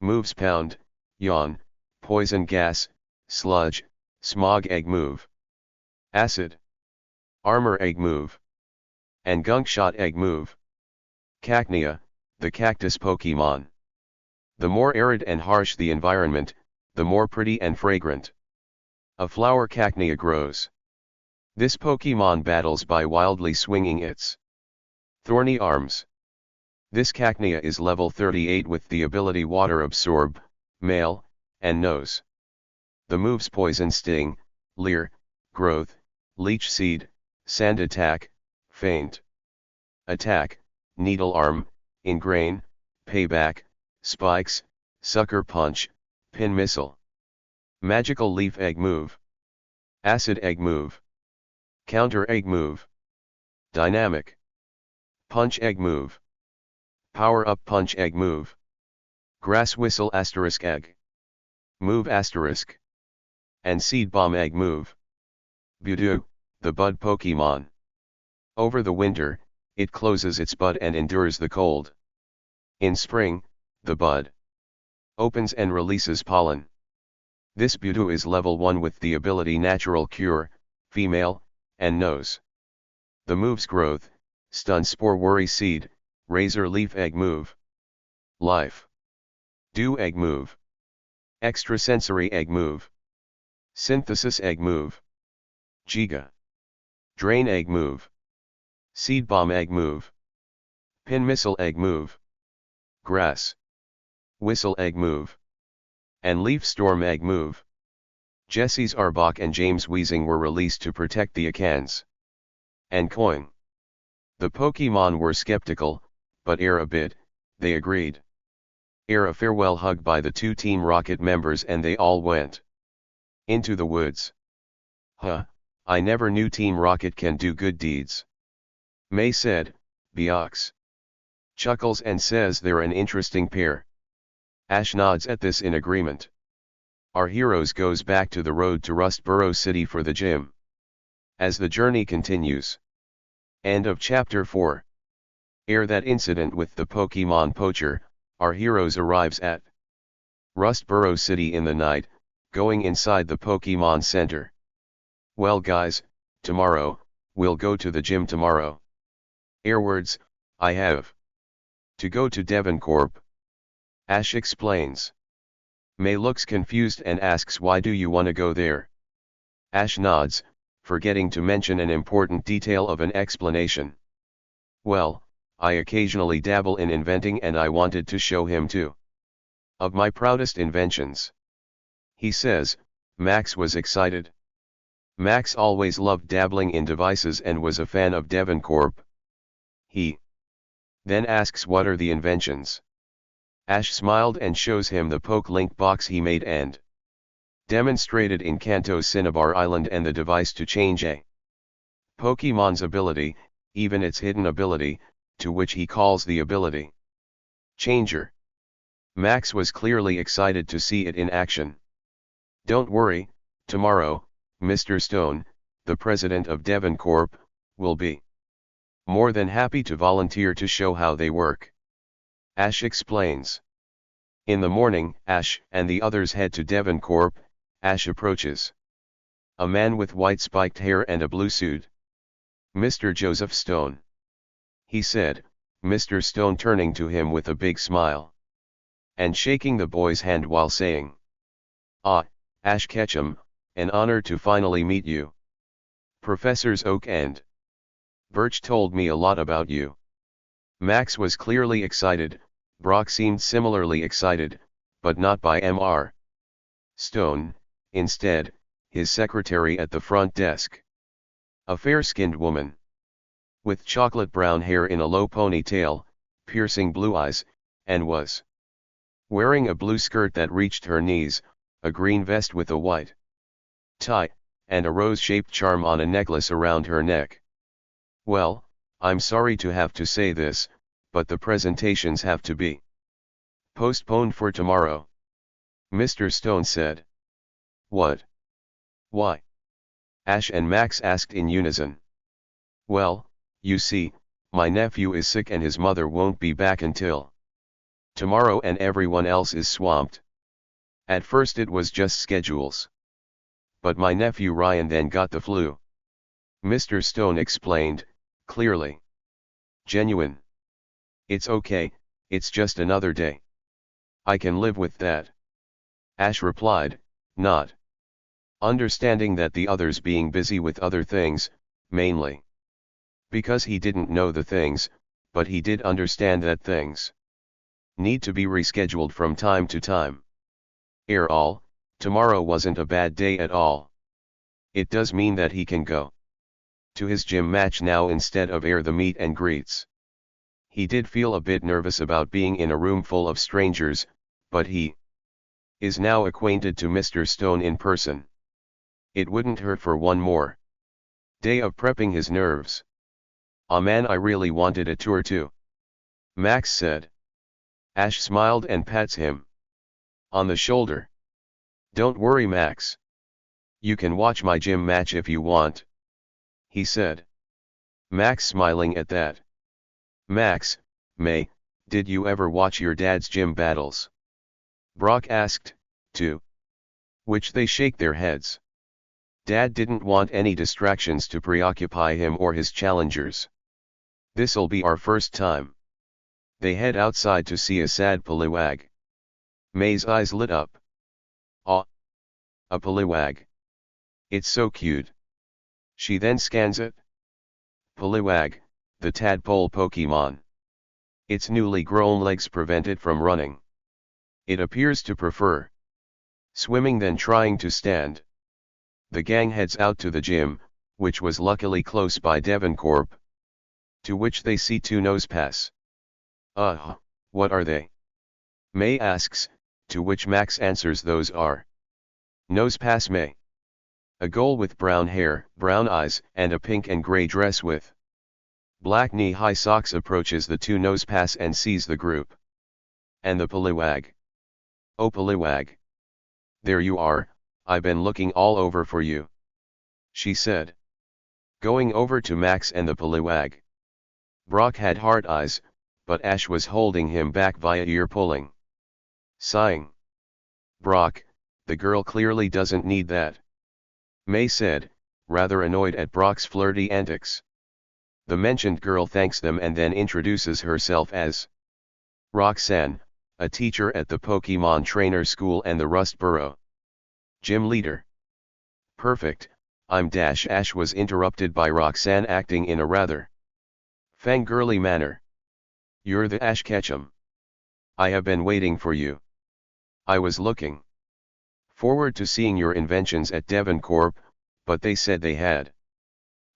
moves Pound, Yawn, Poison Gas, Sludge, Smog Egg move, Acid, Armor Egg move, and Gunk Shot Egg move. Cacnea, the cactus Pokemon. The more arid and harsh the environment, the more pretty and fragrant a flower Cacnea grows. This Pokemon battles by wildly swinging its thorny arms. This Cacnea is level 38 with the ability Water Absorb, male, and knows the moves Poison Sting, Leer, Growth, Leech Seed, Sand Attack, Feint Attack, Needle Arm, Ingrain, Payback, Spikes, Sucker Punch, Pin Missile. Magical Leaf Egg move. Acid Egg move. Counter Egg move. Dynamic Punch Egg move. Power Up Punch Egg move. Grass Whistle Asterisk Egg move Asterisk. And Seed Bomb Egg move. Budew, the bud Pokemon. Over the winter, it closes its bud and endures the cold. In spring, the bud Opens and releases pollen. This Budu is level 1 with the ability Natural Cure, female, and knows. The moves growth, stun spore worry seed, razor leaf egg move. Life. Do egg move. Extrasensory egg move. Synthesis egg move. Giga. Drain egg move. Seed bomb egg move. Pin missile egg move. Grass. Whistle egg move. And leaf storm egg move. Jesse's Arbok and James Weezing were released to protect the Akans. And Hoenn. The Pokemon were skeptical, but ere a bit, they agreed. Ere a farewell hug by the two Team Rocket members and they all went into the woods. Huh, I never knew Team Rocket can do good deeds. May said, Beox. Chuckles and says they're an interesting pair. Ash nods at this in agreement. Our heroes goes back to the road to Rustboro City for the gym. As the journey continues. End of chapter 4. Ere that incident with the Pokemon poacher, our heroes arrives at Rustboro City in the night, going inside the Pokemon Center. Well guys, tomorrow, we'll go to the gym tomorrow. Airwards, I have to go to Devoncorp. Ash explains. May looks confused and asks why do you want to go there? Ash nods, forgetting to mention an important detail of an explanation. Well, I occasionally dabble in inventing and I wanted to show him two of my proudest inventions. He says. Max was excited. Max always loved dabbling in devices and was a fan of Devoncorp. He then asks what are the inventions. Ash smiled and shows him the Poke Link box he made and demonstrated in Kanto Cinnabar Island and the device to change a Pokemon's ability, even its hidden ability, to which he calls the ability changer. Max was clearly excited to see it in action. Don't worry, tomorrow, Mr. Stone, the president of Devoncorp, will be more than happy to volunteer to show how they work. Ash explains. In the morning, Ash and the others head to Devoncorp. Ash approaches a man with white spiked hair and a blue suit. Mr. Joseph Stone. He said, Mr. Stone turning to him with a big smile. And shaking the boy's hand while saying, Ah, Ash Ketchum, an honor to finally meet you. Professors Oak and Birch told me a lot about you. Max was clearly excited, Brock seemed similarly excited, but not by Mr. Stone, instead, his secretary at the front desk. A fair-skinned woman. With chocolate brown hair in a low ponytail, piercing blue eyes, and was wearing a blue skirt that reached her knees, a green vest with a white tie, and a rose-shaped charm on a necklace around her neck. Well, I'm sorry to have to say this, but the presentations have to be postponed for tomorrow. Mr. Stone said. What? Why? Ash and Max asked in unison. Well, you see, my nephew is sick and his mother won't be back until tomorrow and everyone else is swamped. At first it was just schedules. But my nephew Ryan then got the flu. Mr. Stone explained, clearly genuine. It's okay, it's just another day. I can live with that. Ash replied, not understanding that the others being busy with other things, mainly because he didn't know the things, but he did understand that things need to be rescheduled from time to time. Tomorrow wasn't a bad day at all. It does mean that he can go to his gym match now instead of the meet and greets. He did feel a bit nervous about being in a room full of strangers, but he is now acquainted to Mr. Stone in person. It wouldn't hurt for one more day of prepping his nerves. Ah man, I really wanted a tour too. Max said. Ash smiled and pats him on the shoulder. Don't worry Max. You can watch my gym match if you want, he said. Max smiling at that. Max, May, did you ever watch your dad's gym battles? Brock asked, to which they shake their heads. Dad didn't want any distractions to preoccupy him or his challengers. This'll be our first time. They head outside to see a sad poliwag. May's eyes lit up. Aw! A poliwag. It's so cute. She then scans it. Poliwag, the tadpole Pokemon. Its newly grown legs prevent it from running. It appears to prefer swimming than trying to stand. The gang heads out to the gym, which was luckily close by Devoncorp, to which they see two Nosepass. What are they? May asks, to which Max answers those are Nosepass May. A girl with brown hair, brown eyes, and a pink and gray dress with black knee-high socks approaches the two Nosepass and sees the group. And the poliwag. Oh poliwag. There you are, I've been looking all over for you. She said. Going over to Max and the poliwag. Brock had hard eyes, but Ash was holding him back via ear pulling. Sighing. Brock, the girl clearly doesn't need that. May said, rather annoyed at Brock's flirty antics. The mentioned girl thanks them and then introduces herself as Roxanne, a teacher at the Pokemon Trainer School and the Rustboro gym leader. Perfect, I'm Dash. Ash was interrupted by Roxanne acting in a rather fangirly manner. You're the Ash Ketchum. I have been waiting for you. I was looking forward to seeing your inventions at Devoncorp, but they said they had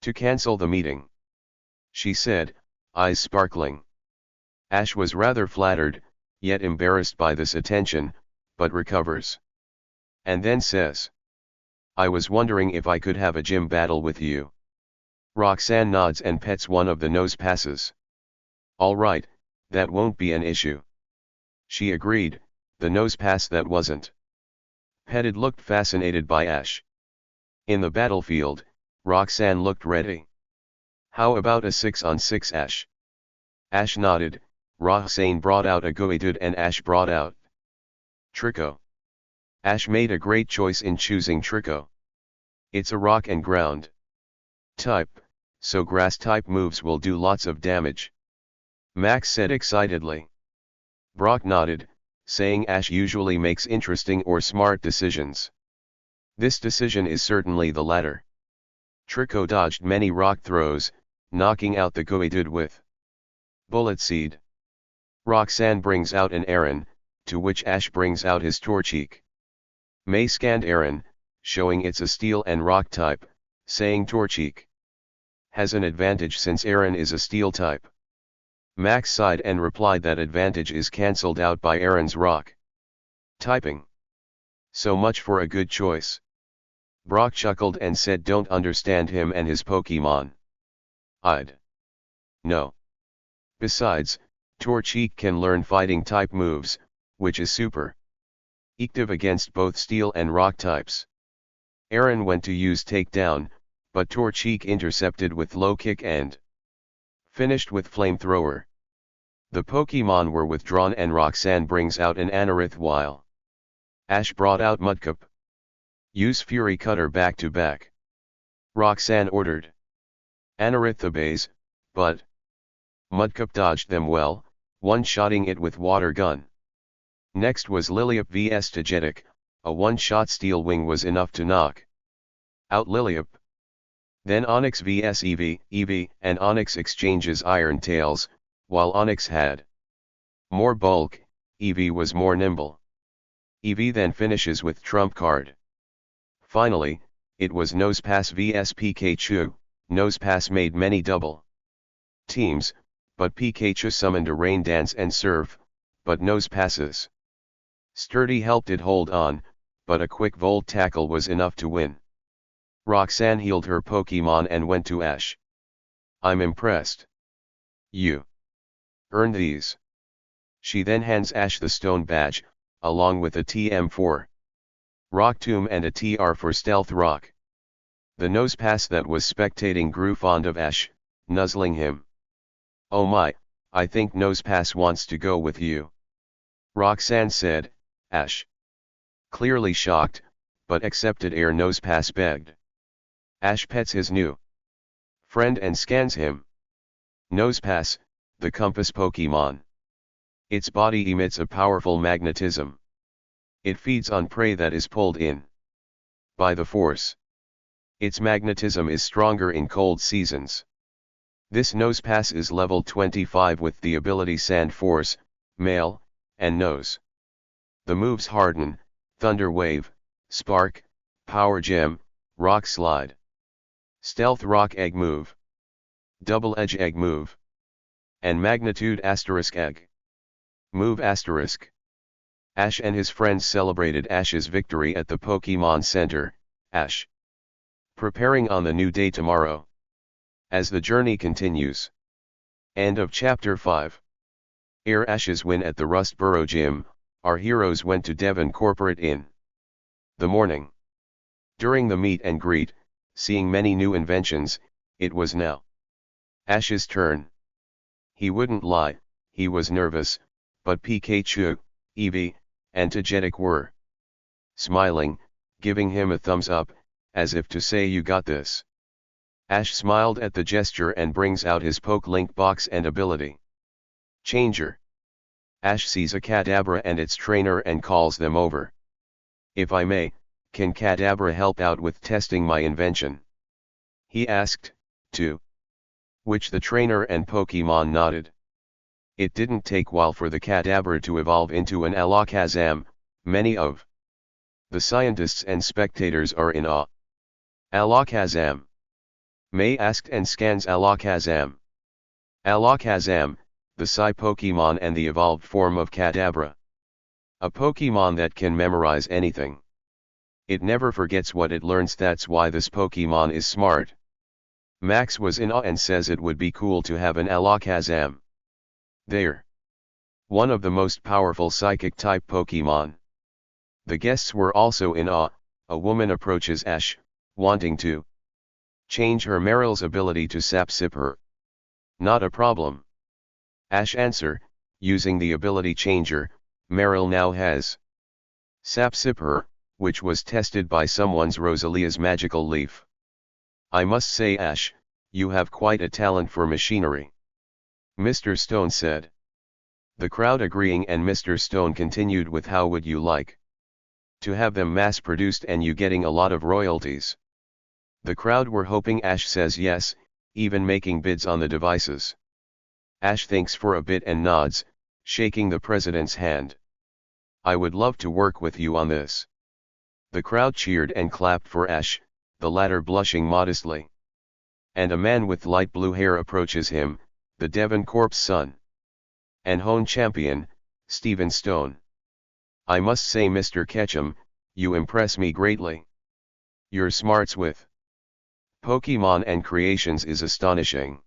to cancel the meeting. She said, eyes sparkling. Ash was rather flattered, yet embarrassed by this attention, but recovers. And then says, I was wondering if I could have a gym battle with you. Roxanne nods and pets one of the Nosepasses. All right, that won't be an issue. She agreed, the Nosepass that wasn't petted looked fascinated by Ash. In the battlefield, Roxanne looked ready. How about a 6-on-6 Ash? Ash nodded. Roxanne brought out a Goetud and Ash brought out Trico. Ash made a great choice in choosing Trico. It's a rock and ground type, so grass type moves will do lots of damage. Max said excitedly. Brock nodded, saying Ash usually makes interesting or smart decisions. This decision is certainly the latter. Trico dodged many rock throws, knocking out the Goetud with Bullet Seed. Roxanne brings out an Aaron, to which Ash brings out his Torchic. May scanned Aaron, showing it's a steel and rock type, saying Torchic has an advantage since Aaron is a steel type. Max sighed and replied that advantage is cancelled out by Aaron's rock typing. So much for a good choice. Brock chuckled and said don't understand him and his Pokemon. I'd know. Besides, Torchic can learn fighting type moves, which is super effective against both steel and rock types. Aaron went to use takedown, but Torchic intercepted with low kick and finished with flamethrower. The Pokemon were withdrawn and Roxanne brings out an Anorith while Ash brought out Mudkip. Use Fury Cutter back to back. Roxanne ordered. Anorith obeys, but Mudkip dodged them well, one-shotting it with Water Gun. Next was Lillipup vs Togetic, a one-shot Steel Wing was enough to knock out Lillipup. Then Onix vs Eevee, and Onix exchanges Iron Tails, while Onix had more bulk, Eevee was more nimble. Eevee then finishes with Trump Card. Finally, it was Nosepass vs Pikachu. Nosepass made many double teams, but Pikachu summoned a Rain Dance and Surf, but Nosepass's Sturdy helped it hold on, but a quick Volt Tackle was enough to win. Roxanne healed her Pokemon and went to Ash. I'm impressed. You earned these. She then hands Ash the Stone Badge, along with a TM4 Rock Tomb and a TR for Stealth Rock. The Nosepass that was spectating grew fond of Ash, nuzzling him. Oh my, I think Nosepass wants to go with you. Roxanne said, Ash. Clearly shocked, but accepted ere Nosepass begged. Ash pets his new friend and scans him. Nosepass, the compass Pokemon. Its body emits a powerful magnetism. It feeds on prey that is pulled in by the force. Its magnetism is stronger in cold seasons. This Nosepass is level 25 with the ability Sand Force, Male, and Nose. The moves Harden, Thunder Wave, Spark, Power Gem, Rock Slide. Stealth Rock Egg Move. Double Edge Egg Move. And Magnitude Asterisk Egg. Move Asterisk. Ash and his friends celebrated Ash's victory at the Pokemon Center, Ash. Preparing on the new day tomorrow. As the journey continues. End of Chapter 5. Ere Ash's win at the Rustboro Gym, our heroes went to Devon Corporate Inn. The morning. During the meet and greet, seeing many new inventions, it was now Ash's turn. He wouldn't lie, he was nervous, but Pikachu, Eevee, and Togetic were smiling, giving him a thumbs up, as if to say you got this. Ash smiled at the gesture and brings out his Poke Link box and ability changer. Ash sees a Kadabra and its trainer and calls them over. If I may, can Kadabra help out with testing my invention? He asked, to which the trainer and Pokemon nodded. It didn't take while for the Kadabra to evolve into an Alakazam. Many of the scientists and spectators are in awe. Alakazam. May asked and scans Alakazam. Alakazam, the Psi Pokemon and the evolved form of Kadabra. A Pokemon that can memorize anything. It never forgets what it learns, that's why this Pokemon is smart. Max was in awe and says it would be cool to have an Alakazam. They're one of the most powerful psychic-type Pokemon. The guests were also in awe. A woman approaches Ash, wanting to change her Meryl's ability to sap sip her. Not a problem. Ash answer, using the ability changer, Meryl now has sap sip her, which was tested by someone's Rosalia's magical leaf. I must say, Ash, you have quite a talent for machinery. Mr. Stone said. The crowd agreeing, and Mr. Stone continued with, how would you like to have them mass-produced and you getting a lot of royalties? The crowd were hoping Ash says yes, even making bids on the devices. Ash thinks for a bit and nods, shaking the president's hand. I would love to work with you on this. The crowd cheered and clapped for Ash, the latter blushing modestly. And a man with light blue hair approaches him, the Devon Corp's son. And Hoenn champion, Stephen Stone. I must say, Mr. Ketchum, you impress me greatly. Your smarts with Pokemon and creations is astonishing.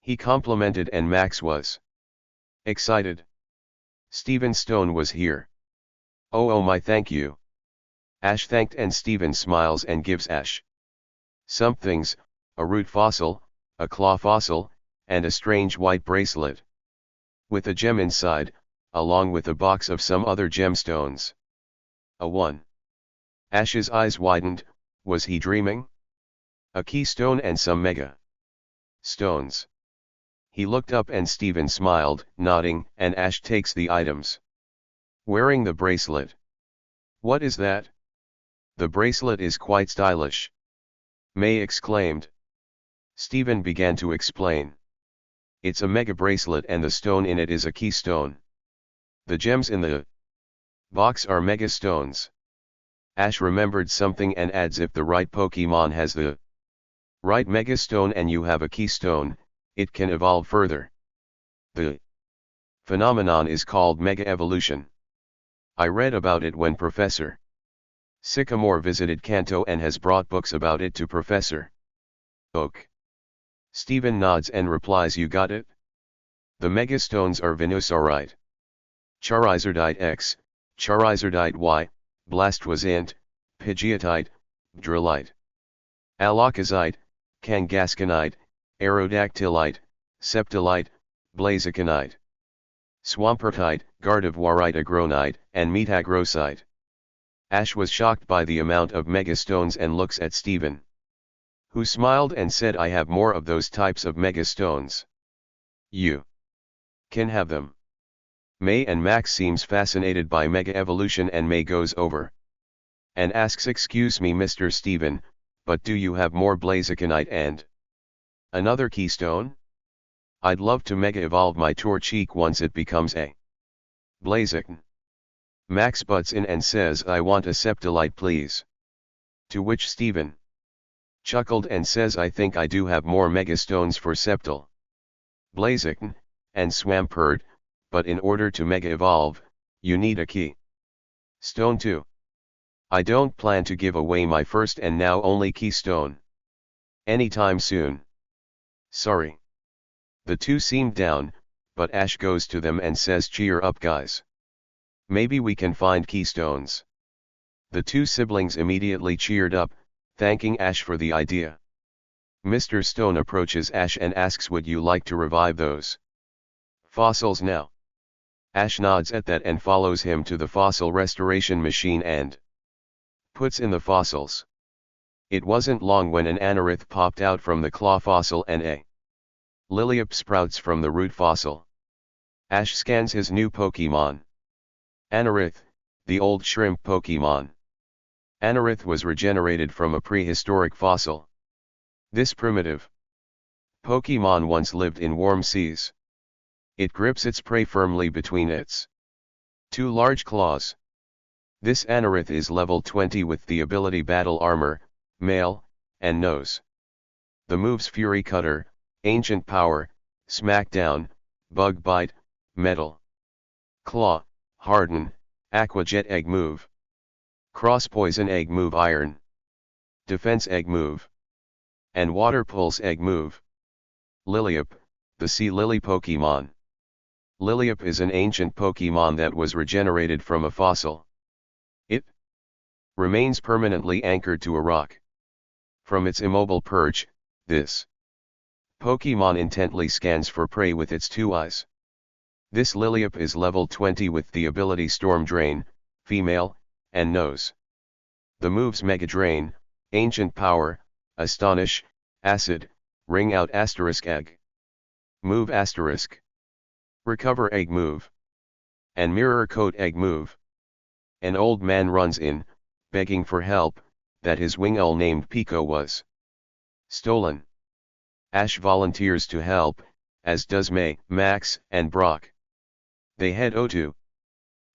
He complimented, and Max was excited. Stephen Stone was here. Oh my, thank you. Ash thanked, and Stephen smiles and gives Ash some things, a root fossil, a claw fossil, and a strange white bracelet with a gem inside, along with a box of some other gemstones. A one. Ash's eyes widened. Was he dreaming? A keystone and some mega stones. He looked up and Stephen smiled, nodding, and Ash takes the items. Wearing the bracelet. What is that? The bracelet is quite stylish. May exclaimed. Stephen began to explain. It's a mega bracelet and the stone in it is a keystone. The gems in the box are mega stones. Ash remembered something and adds, if the right Pokemon has the right mega stone and you have a keystone, it can evolve further. The phenomenon is called mega evolution. I read about it when Professor Sycamore visited Kanto and has brought books about it to Professor Oak. Stephen nods and replies, you got it? The megastones are Venusaurite, Charizardite X, Charizardite Y, Blastoise, Pidgeotite, Drillite, Alakazite, Kangaskhanite, Aerodactylite, Septilite, Blazikenite. Swampertite, Gardevoirite Agronite, and Metagrossite. Ash was shocked by the amount of megastones and looks at Steven, who smiled and said, I have more of those types of megastones. You can have them. May and Max seems fascinated by mega evolution, and May goes over and asks, excuse me Mr. Steven, but do you have more Blazikenite and another keystone? I'd love to mega evolve my Torchic once it becomes a Blaziken. Max butts in and says, I want a Septilite please. To which Steven chuckled and says, I think I do have more megastones for Septil, Blaziken, and Swampert, but in order to mega evolve, you need a key stone too. I don't plan to give away my first and now only keystone anytime soon. Sorry. The two seem down, but Ash goes to them and says, cheer up guys. Maybe we can find keystones. The two siblings immediately cheered up, thanking Ash for the idea. Mr. Stone approaches Ash and asks, would you like to revive those fossils now? Ash nods at that and follows him to the fossil restoration machine and puts in the fossils. It wasn't long when an anorith popped out from the claw fossil and a Liliup sprouts from the root fossil. Ash scans his new Pokemon. Anorith, the old shrimp Pokemon. Anorith was regenerated from a prehistoric fossil. This primitive Pokemon once lived in warm seas. It grips its prey firmly between its two large claws. This Anorith is level 20 with the ability Battle Armor, Male, and Nose. The moves Fury Cutter, Ancient Power, Smackdown, Bug Bite, Metal Claw, Harden, Aqua Jet Egg Move, Cross Poison Egg Move Iron, Defense Egg Move, and Water Pulse Egg Move. Liliup, the Sea Lily Pokemon. Liliup is an ancient Pokemon that was regenerated from a fossil. It remains permanently anchored to a rock. From its immobile perch, this Pokemon intently scans for prey with its two eyes. This Liliup is level 20 with the ability Storm Drain, Female, and Nose. The moves Mega Drain, Ancient Power, Astonish, Acid, Ring Out Asterisk Egg. Move Asterisk. Recover Egg Move. And Mirror Coat Egg Move. An old man runs in, begging for help, that his Wingull named Pico was stolen. Ash volunteers to help, as does May, Max, and Brock. They head to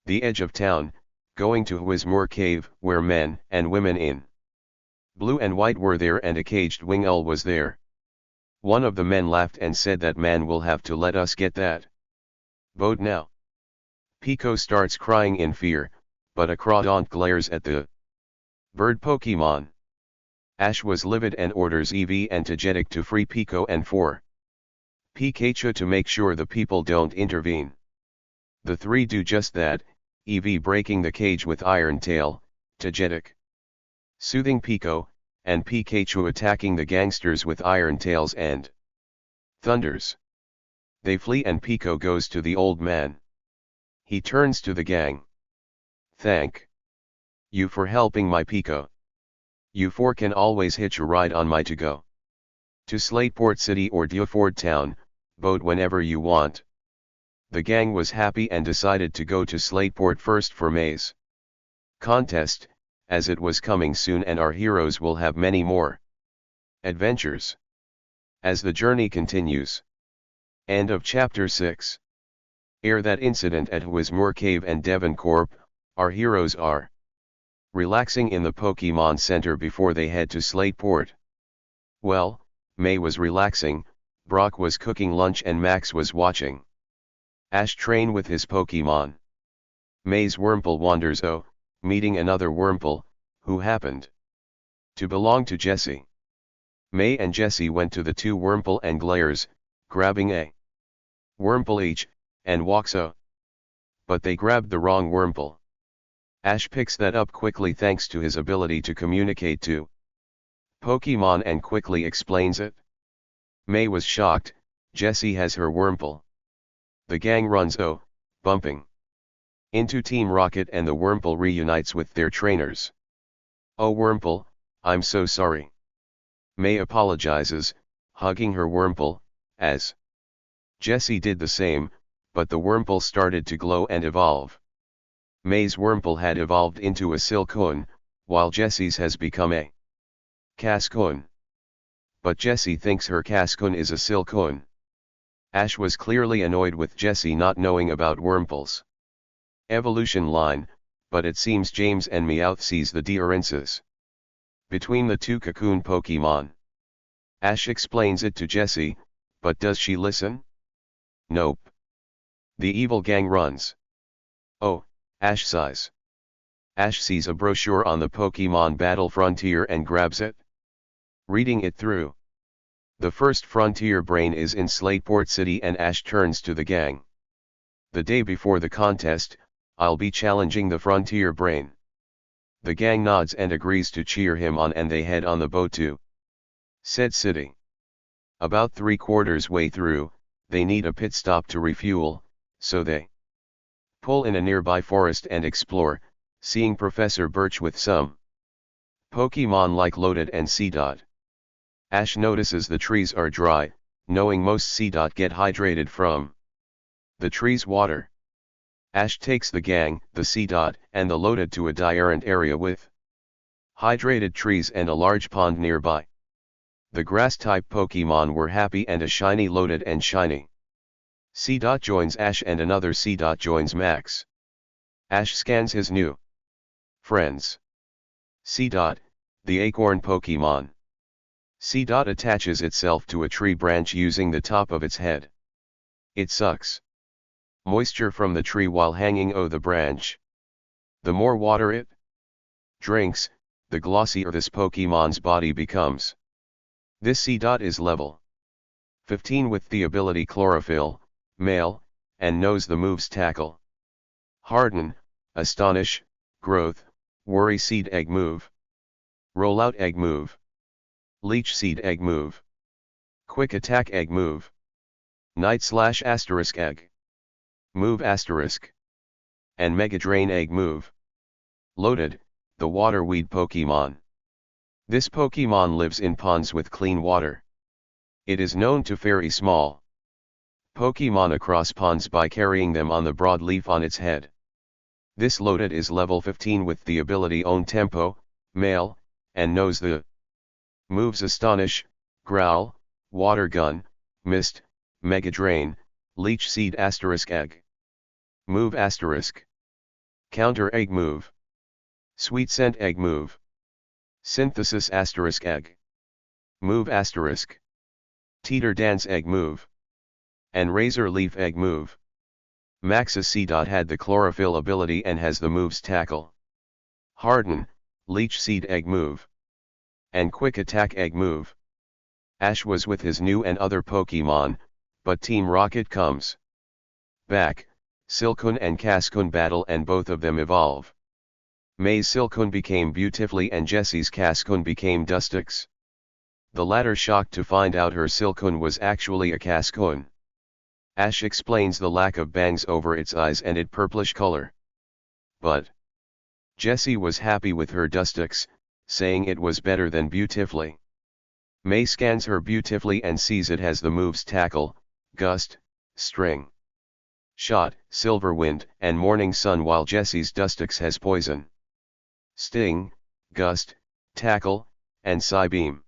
the edge of town, going to Whismore Cave, where men and women in blue and white were there and a caged Wingull was there. One of the men laughed and said, that man will have to let us get that boat now. Pico starts crying in fear, but a Crawdaunt glares at the bird Pokemon. Ash was livid and orders Eevee and Togetic to free Pico and for Pikachu to make sure the people don't intervene. The three do just that, Eevee breaking the cage with Iron Tail, Togetic soothing Pico, and Pikachu attacking the gangsters with Iron Tails and Thunders. They flee and Pico goes to the old man. He turns to the gang. Thank you for helping my Pico. You four can always hitch a ride on my to-go to Slateport City or Dewford Town boat whenever you want. The gang was happy and decided to go to Slateport first for May's contest, as it was coming soon and our heroes will have many more adventures as the journey continues. End of Chapter 6. Ere that incident at Whismore Cave and Devoncorp, our heroes are relaxing in the Pokemon Center before they head to Slateport. Well, May was relaxing, Brock was cooking lunch and Max was watching Ash train with his Pokemon. May's Wurmple wanders meeting another Wurmple, who happened to belong to Jessie. May and Jessie went to the two Wurmple and glares, grabbing a Wurmple each, and walks but they grabbed the wrong Wurmple. Ash picks that up quickly thanks to his ability to communicate to Pokemon and quickly explains it. May was shocked, Jessie has her Wurmple. The gang runs bumping into Team Rocket, and the Wurmple reunites with their trainers. "Oh Wurmple, I'm so sorry." May apologizes, hugging her Wurmple, as Jessie did the same, but the Wurmple started to glow and evolve. May's Wurmple had evolved into a Silk Hoenn, while Jessie's has become a Kask Hoenn. But Jessie thinks her Kask Hoenn is a Silk Hoenn. Ash was clearly annoyed with Jessie not knowing about Wurmple's evolution line, but it seems James and Meowth sees the differences between the two cocoon Pokemon. Ash explains it to Jessie, but does she listen? Nope. The evil gang runs. Oh, Ash sighs. Ash sees a brochure on the Pokemon Battle Frontier and grabs it. Reading it through. The first Frontier Brain is in Slateport City, and Ash turns to the gang. "The day before the contest, I'll be challenging the Frontier Brain." The gang nods and agrees to cheer him on, and they head on the boat to said city. About 3/4 way through, they need a pit stop to refuel, so they pull in a nearby forest and explore, seeing Professor Birch with some Pokemon like Loaded and Seedot. Ash notices the trees are dry, knowing most Seedot get hydrated from the tree's water. Ash takes the gang, the Seedot, and the Loaded to a different area with hydrated trees and a large pond nearby. The grass-type Pokemon were happy, and a shiny Loaded and shiny Seedot joins Ash, and another Seedot joins Max. Ash scans his new friends. Seedot, the acorn Pokemon. Seedot attaches itself to a tree branch using the top of its head. It sucks moisture from the tree while hanging on the branch. The more water it drinks, the glossier this Pokemon's body becomes. This Seedot is level 15 with the ability Chlorophyll, male, and knows the moves Tackle, Harden, Astonish, Growth, Worry Seed Egg move, Rollout Egg move, Leech Seed Egg move, Quick Attack Egg move, Night / Egg move *, and Mega Drain Egg move. Loaded, the water weed Pokemon. This Pokemon lives in ponds with clean water. It is known to ferry small Pokemon across ponds by carrying them on the broadleaf on its head. This Loaded is level 15 with the ability Own Tempo, male, and knows the moves Astonish, Growl, Water Gun, Mist, Mega Drain, Leech Seed *Egg move *, Counter Egg move, Sweet Scent Egg move, Synthesis *Egg move *, Teeter Dance Egg move, and Razor Leaf Egg move. Max's Seedot had the Chlorophyll ability and has the moves Tackle, Harden, Leech Seed Egg move, and Quick Attack Egg move. Ash was with his new and other Pokemon, but Team Rocket comes back. Silk Hoenn and Kask Hoenn battle, and both of them evolve. May's Silk Hoenn became Beautifully, and Jessie's Kask Hoenn became Dustix. The latter shocked to find out her Silk Hoenn was actually a Kask Hoenn. Ash explains the lack of bangs over its eyes and its purplish color. But Jessie was happy with her Dustix, saying it was better than Beautifully. May scans her Beautifully and sees it has the moves Tackle, Gust, String, Shot, Silver Wind, and Morning Sun, while Jessie's Dustix has Poison, Sting, Gust, Tackle, and Psybeam.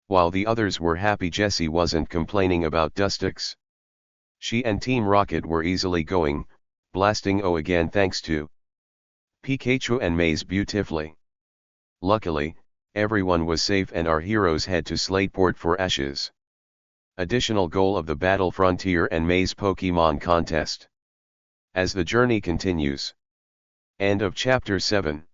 While the others were happy, Jessie wasn't complaining about Dustix. She and Team Rocket were easily going, blasting again thanks to Pikachu and May's Beautifully. Luckily, everyone was safe, and our heroes head to Slateport for Ash's additional goal of the Battle Frontier and May's Pokemon contest. As the journey continues. End of Chapter 7.